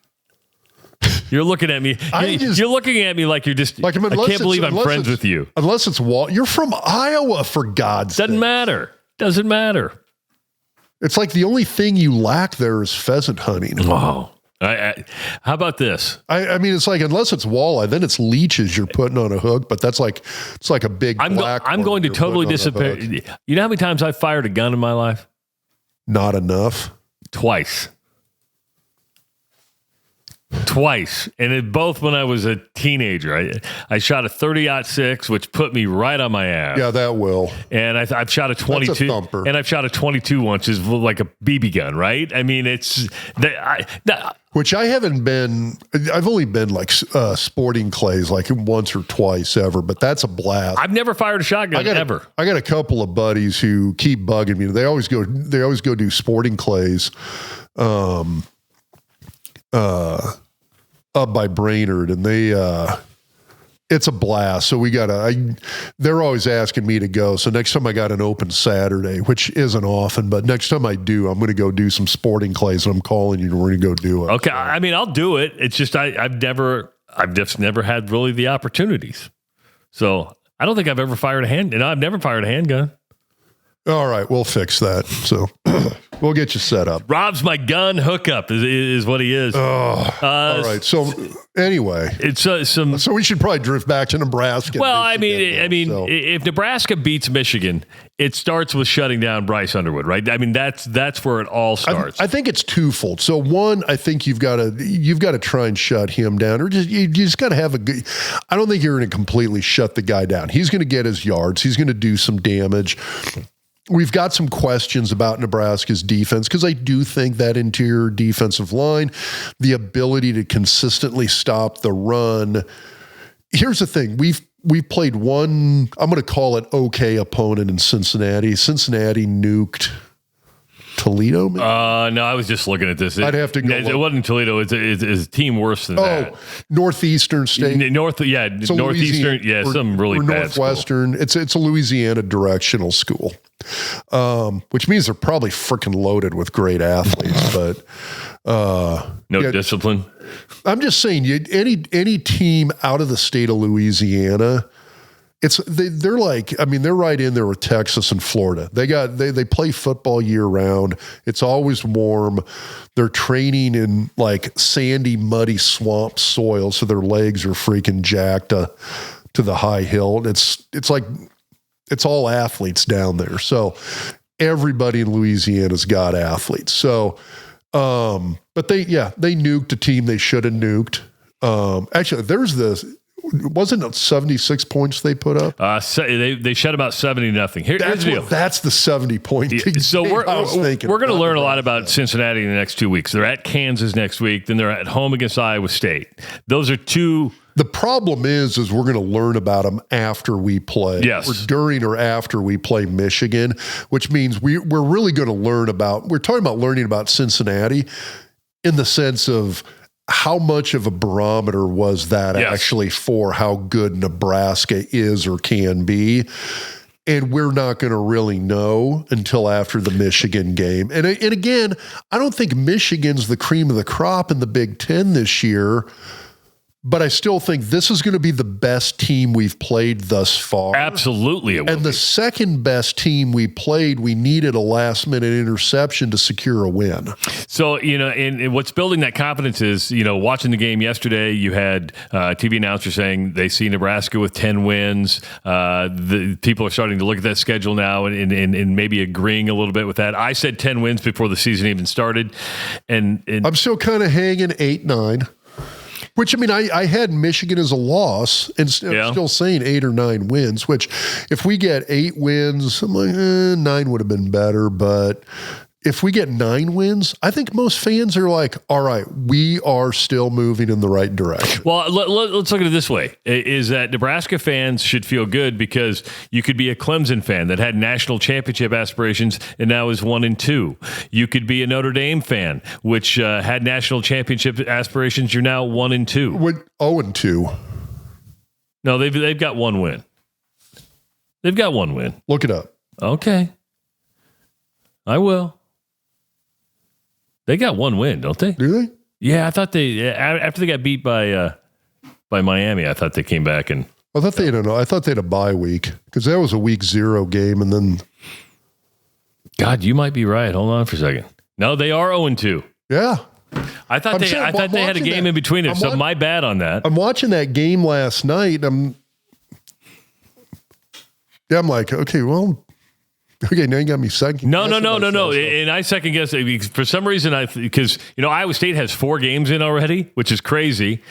You're looking at me. You're looking at me like you're just. I can't believe I'm friends with you. Unless it's You're from Iowa, for God's sake. Doesn't matter. Doesn't matter. It's like the only thing you lack there is pheasant hunting. Oh. How about this? I mean, it's like, unless it's walleye, then it's leeches you're putting on a hook, but it's like a big black. I'm going to totally disappear. You know how many times I've fired a gun in my life? Not enough. Twice. And both when I was a teenager. I shot a 30-06, which put me right on my ass. Yeah, that will. And I've shot a 22. That's a thumper. And I've shot a 22 once, is like a BB gun, right? I mean, which I haven't been. I've only been sporting clays once or twice ever, but that's a blast. I've never fired a shotgun ever. I got a couple of buddies who keep bugging me. They always go do sporting clays. Up by Brainerd, and they It's a blast. So they're always asking me to go. So next time I got an open Saturday, which isn't often, but next time I do, I'm going to go do some sporting clays, and I'm calling you and we're going to go do it. Okay. I mean, I'll do it. It's just, I've just never had really the opportunities. So I don't think I've ever fired a handgun. I've never fired a handgun. All right. We'll fix that. So we'll get you set up. Rob's my gun hookup is what he is. All right. So anyway, it's so we should probably drift back to Nebraska. Well, if Nebraska beats Michigan, it starts with shutting down Bryce Underwood, right? I mean, that's where it all starts. I think it's twofold. So one, I think you've got to try and shut him down, or you just got to have a good. I don't think you're going to completely shut the guy down. He's going to get his yards. He's going to do some damage. We've got some questions about Nebraska's defense because I do think that interior defensive line, the ability to consistently stop the run. Here's the thing. We've played one, I'm going to call it okay opponent in Cincinnati. Cincinnati nuked Toledo, maybe? No, I was just looking at this. I'd have to go. It wasn't Toledo. It's a team worse than that. Northeastern State. Northeastern. Yeah, some really bad Northwestern. School. It's a Louisiana directional school, which means they're probably freaking loaded with great athletes, but discipline. I'm just saying, any team out of the state of Louisiana. They're right in there with Texas and Florida. They play football year round. It's always warm. They're training in like sandy, muddy swamp soil, so their legs are freaking jacked to the high hill. It's like it's all athletes down there. So everybody in Louisiana's got athletes. So, but they nuked a team they should have nuked. Actually, wasn't it 76 points they put up? They shut about 70-0. Here's the deal. That's the 70-point. So we're going to learn a lot about Cincinnati in the next 2 weeks. They're at Kansas next week. Then they're at home against Iowa State. Those are two. The problem is we're going to learn about them after we play. Yes. Or during or after we play Michigan, which means we're really going to learn about. We're talking about learning about Cincinnati in the sense of how much of a barometer was that actually for how good Nebraska is or can be? And we're not going to really know until after the Michigan game. And again, I don't think Michigan's the cream of the crop in the Big Ten this year, but I still think this is going to be the best team we've played thus far. Absolutely it will And the second best team we played, we needed a last-minute interception to secure a win. So, and what's building that confidence is, watching the game yesterday, you had a TV announcer saying they see Nebraska with 10 wins. The people are starting to look at that schedule now and maybe agreeing a little bit with that. I said 10 wins before the season even started. And I'm still kind of hanging 8-9. Which, I had Michigan as a loss and I'm still saying 8 or 9 wins, which if we get 8 wins, I'm like, 9 would have been better. But if we get 9 wins, I think most fans are like, all right, we are still moving in the right direction. Well, let's look at it this way, is that Nebraska fans should feel good because you could be a Clemson fan that had national championship aspirations and now is 1-2. You could be a Notre Dame fan, which had national championship aspirations. You're now 1-2. 0-2. No, they've got 1 win. They've got 1 win. Look it up. Okay. I will. They got 1 win, don't they? Do they? Yeah, I thought after they got beat by Miami, I thought they came back and. I thought they had a bye week because that was a week 0 game, and then. God, you might be right. Hold on for a second. No, they are 0-2. Yeah. I thought they had a game in between it. So my bad on that. I'm watching that game last night. I'm like, okay, well. Okay, now you got me second. No. And I second guess it for some reason. Because Iowa State has 4 games in already, which is crazy.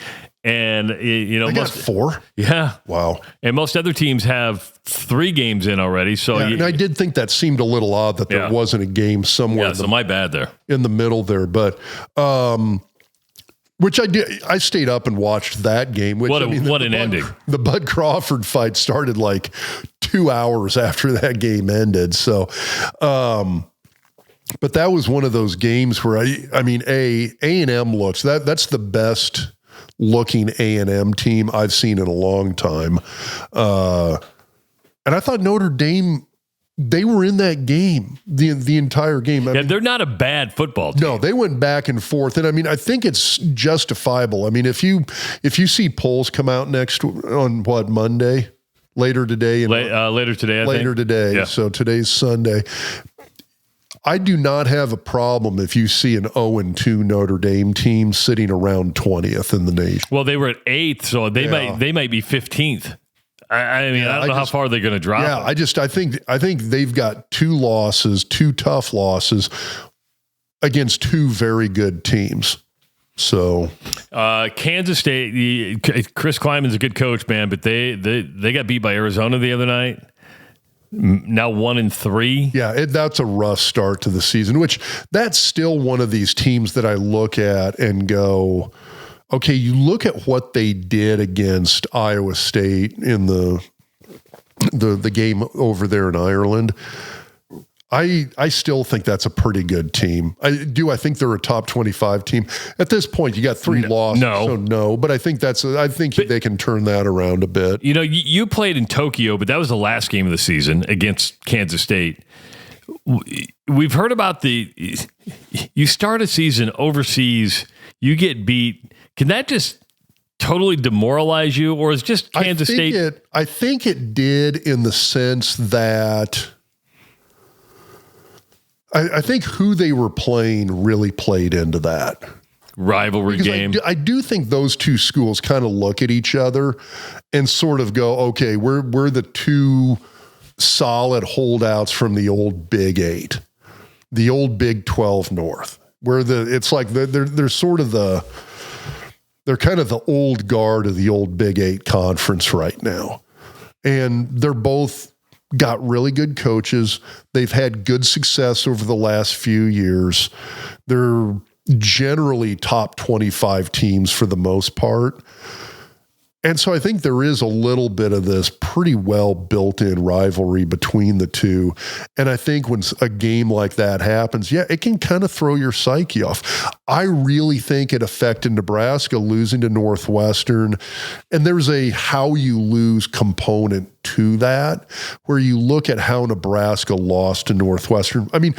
And they got 4. Yeah, wow. And most other teams have 3 games in already. So and I did think that seemed a little odd that there wasn't a game somewhere. Yeah, so my bad there in the middle there, but. Which I did. I stayed up and watched that game. Which, what an ending! The Bud Crawford fight started like 2 hours after that game ended. So, but that was one of those games where A&M looks that's the best looking A&M team I've seen in a long time. And I thought Notre Dame, they were in that game, the entire game. I mean, they're not a bad football team. No, they went back and forth. And I mean, I think it's justifiable. I mean, if you see polls come out on Monday, later today. Later today, I think. Later today. Yeah. So today's Sunday. I do not have a problem if you see an 0-2 Notre Dame team sitting around 20th in the nation. Well, they were at 8th, so they might be 15th. I mean, I don't know how far they're going to drop. Yeah, I think they've got two tough losses against two very good teams. So, Kansas State, Chris Kleiman's a good coach, man, but they got beat by Arizona the other night. Now 1-3. Yeah, that's a rough start to the season, which that's still one of these teams that I look at and go, okay, you look at what they did against Iowa State in the game over there in Ireland. I still think that's a pretty good team. I think they're a top 25 team. At this point, you got 3 losses. No, but I think they can turn that around a bit. You know, you played in Tokyo, but that was the last game of the season against Kansas State. We've heard about you start a season overseas, you get beat. Can that just totally demoralize you, or is just Kansas State? I think it did, in the sense that I think who they were playing really played into that rivalry game. I do think those two schools kind of look at each other and sort of go, okay, we're the two solid holdouts from the old Big 8, the old Big 12 North, where it's like they're sort of they're kind of the old guard of the old Big 8 conference right now. And they're both got really good coaches. They've had good success over the last few years. They're generally top 25 teams for the most part. And so I think there is a little bit of this pretty well built-in rivalry between the two. And I think when a game like that happens, it can kind of throw your psyche off. I really think it affected Nebraska losing to Northwestern. And there's a how you lose component to that, where you look at how Nebraska lost to Northwestern. I mean,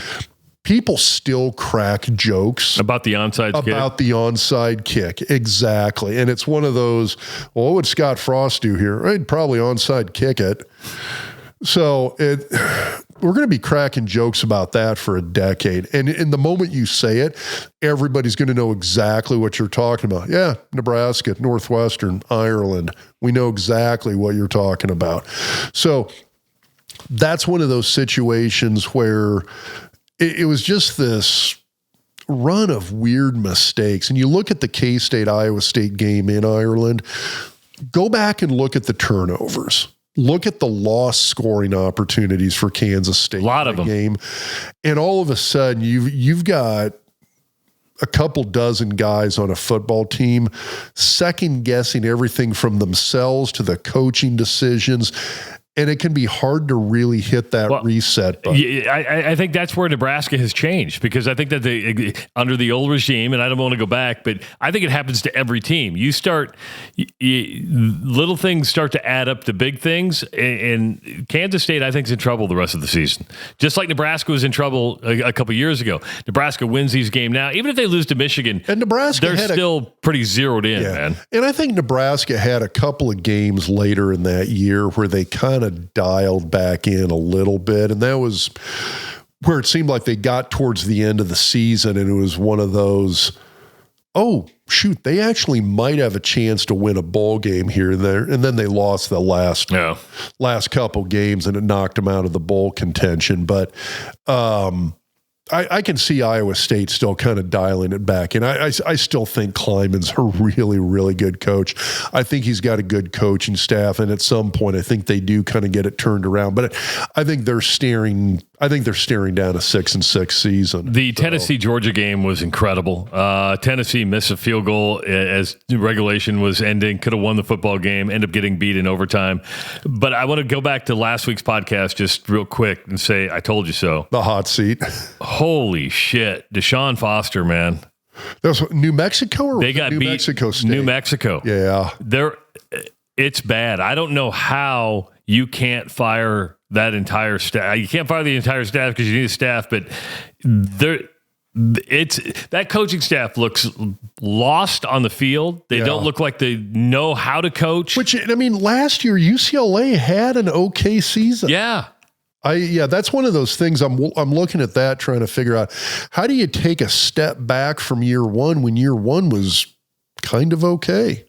people still crack jokes about the onside kick. Exactly. And it's one of those, well, what would Scott Frost do here? I'd probably onside kick it. So we're going to be cracking jokes about that for a decade. And in the moment you say it, everybody's going to know exactly what you're talking about. Yeah, Nebraska, Northwestern, Ireland. We know exactly what you're talking about. So that's one of those situations where it was just this run of weird mistakes. And you look at the K-State-Iowa State game in Ireland, go back and look at the turnovers. Look at the lost scoring opportunities for Kansas State. A lot of them. Game. And all of a sudden, you've got a couple dozen guys on a football team second-guessing everything from themselves to the coaching decisions. And it can be hard to really hit that reset button. I think that's where Nebraska has changed, because I think that under the old regime, and I don't want to go back, but I think it happens to every team. Little things start to add up to big things, and Kansas State, I think, is in trouble the rest of the season. Just like Nebraska was in trouble a couple years ago. Nebraska wins these games now. Even if they lose to Michigan, and Nebraska they're still pretty zeroed in, man. And I think Nebraska had a couple of games later in that year where they kind of dialed back in a little bit, and that was where it seemed like they got towards the end of the season, and it was one of those, oh shoot, they actually might have a chance to win a bowl game here and there, and then they lost the last couple games, and it knocked them out of the bowl contention. But I can see Iowa State still kind of dialing it back. And I still think Kleiman's a really, really good coach. I think he's got a good coaching staff. And at some point, I think they do kind of get it turned around. But I think they're staring down a 6-6 season. The Tennessee-Georgia game was incredible. Tennessee missed a field goal as regulation was ending. Could have won the football game. Ended up getting beat in overtime. But I want to go back to last week's podcast just real quick and say, I told you so. The hot seat. Holy shit. Deshaun Foster, man. That's New Mexico, or they got New beat Mexico State? New Mexico. Yeah. It's bad. I don't know how you can't fire that entire staff. You can't fire the entire staff because you need a staff, but that coaching staff looks lost on the field. They don't look like they know how to coach. Which, I mean, last year UCLA had an okay season. Yeah. That's one of those things I'm looking at that, trying to figure out, how do you take a step back from year one when year one was kind of okay?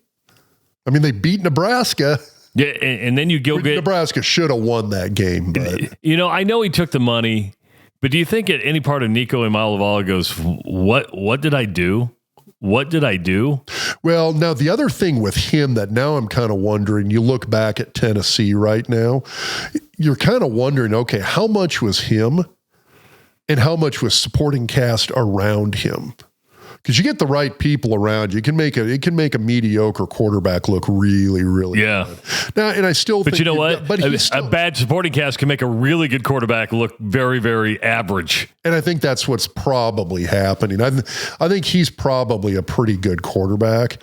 I mean, they beat Nebraska. Yeah, and then you go get... Nebraska should have won that game, but... I know he took the money, but do you think at any part of Nico Imalavala goes, what did I do? What did I do? Well, now the other thing with him that now I'm kind of wondering, you look back at Tennessee right now, you're kind of wondering, okay, how much was him and how much was supporting cast around him? Because you get the right people around you, it can make a mediocre quarterback look really, really good. Now, and I still think, you know what? But a bad supporting cast can make a really good quarterback look very, very average. And I think that's what's probably happening. I think he's probably a pretty good quarterback.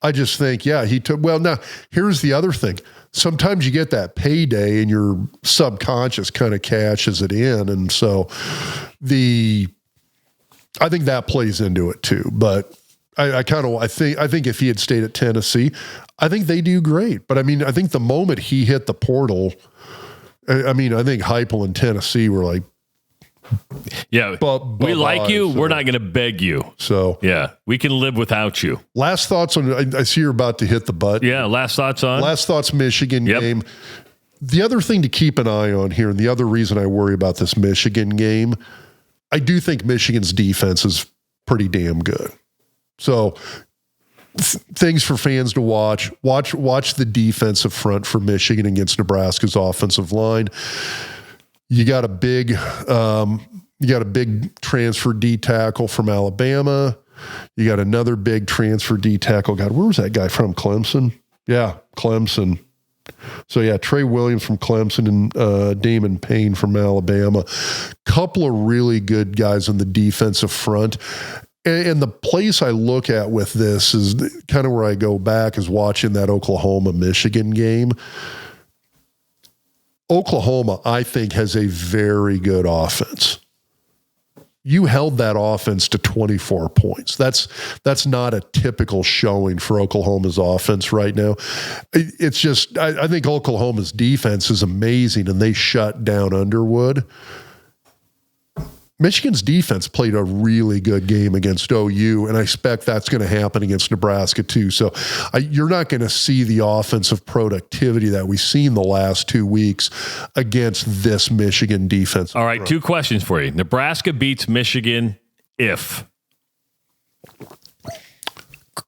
I just think, he took. Well, now here's the other thing. Sometimes you get that payday, and your subconscious kind of cashes it in, and so I think that plays into it too, but I think if he had stayed at Tennessee, I think they do great. But I mean, I think the moment he hit the portal, I think Heupel and Tennessee were like, we like you. So, we're not going to beg you. So we can live without you. Last thoughts on, I see you're about to hit the button. Yeah. Last thoughts Michigan game. The other thing to keep an eye on here, and the other reason I worry about this Michigan game, I do think Michigan's defense is pretty damn good. So things for fans to watch. Watch the defensive front for Michigan against Nebraska's offensive line. You got a big transfer D tackle from Alabama. You got another big transfer D tackle. God, where was that guy from? Clemson? Yeah, Clemson. So Trey Williams from Clemson and Damon Payne from Alabama. Couple of really good guys on the defensive front. And the place I look at with this is kind of where I go back is watching that Oklahoma-Michigan game. Oklahoma, I think, has a very good offense. You held that offense to 24 points. That's not a typical showing for Oklahoma's offense right now. It's just, I think Oklahoma's defense is amazing, and they shut down Underwood. Michigan's defense played a really good game against OU, and I expect that's going to happen against Nebraska too. So you're not going to see the offensive productivity that we've seen the last 2 weeks against this Michigan defense. All right, 2 questions for you. Nebraska beats Michigan if?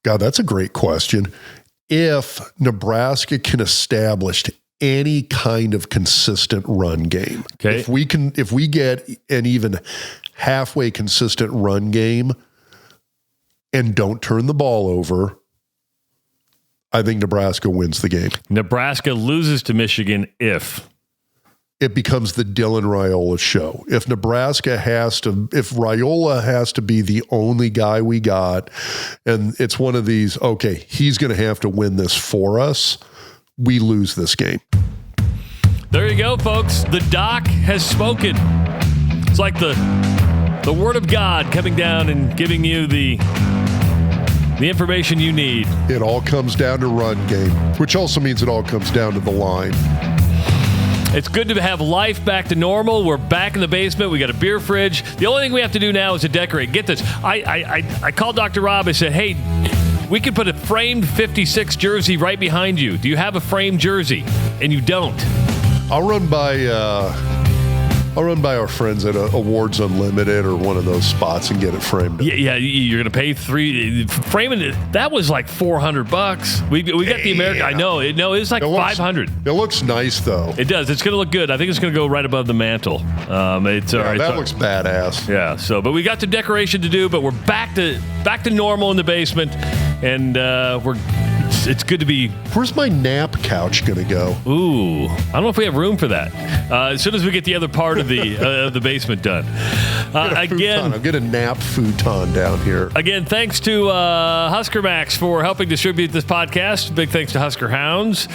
God, that's a great question. If Nebraska can establish any kind of consistent run game. Okay. If we get an even halfway consistent run game and don't turn the ball over, I think Nebraska wins the game. Nebraska loses to Michigan if it becomes the Dylan Raiola show. If Raiola has to be the only guy we got, and it's one of these, okay, he's going to have to win this for us, we lose this game. There you go, folks. The doc has spoken. It's like the word of God coming down and giving you the information you need. It all comes down to run game, which also means it all comes down to the line. It's good to have life back to normal. We're back in the basement. We got a beer fridge. The only thing we have to do now is to decorate. Get this. I called Dr. Rob. I said, hey, we could put a framed 56 jersey right behind you. Do you have a framed jersey? And you don't. I'll run by our friends at Awards Unlimited or one of those spots and get it framed. Yeah, you're gonna pay framing it. That was like $400. We got the American. I know. It's like $500. It looks nice though. It does. It's gonna look good. I think it's gonna go right above the mantle. That looks badass. Yeah. So, but we got the decoration to do. But we're back to normal in the basement, and we're it's good to be. Where's my nap couch going to go? Ooh, I don't know if we have room for that. As soon as we get the other part of the basement done. Again, I'll get a nap futon down here. Again, thanks to Husker Max for helping distribute this podcast. Big thanks to Husker Hounds.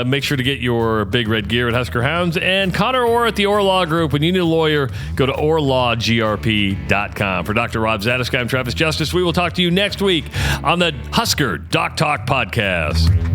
Make sure to get your big red gear at Husker Hounds. And Connor Orr at the Orr Law Group. When you need a lawyer, go to orlawgrp.com. For Dr. Rob Zatechka and Travis Justice, we will talk to you next week on the Husker Doc Talk Podcast.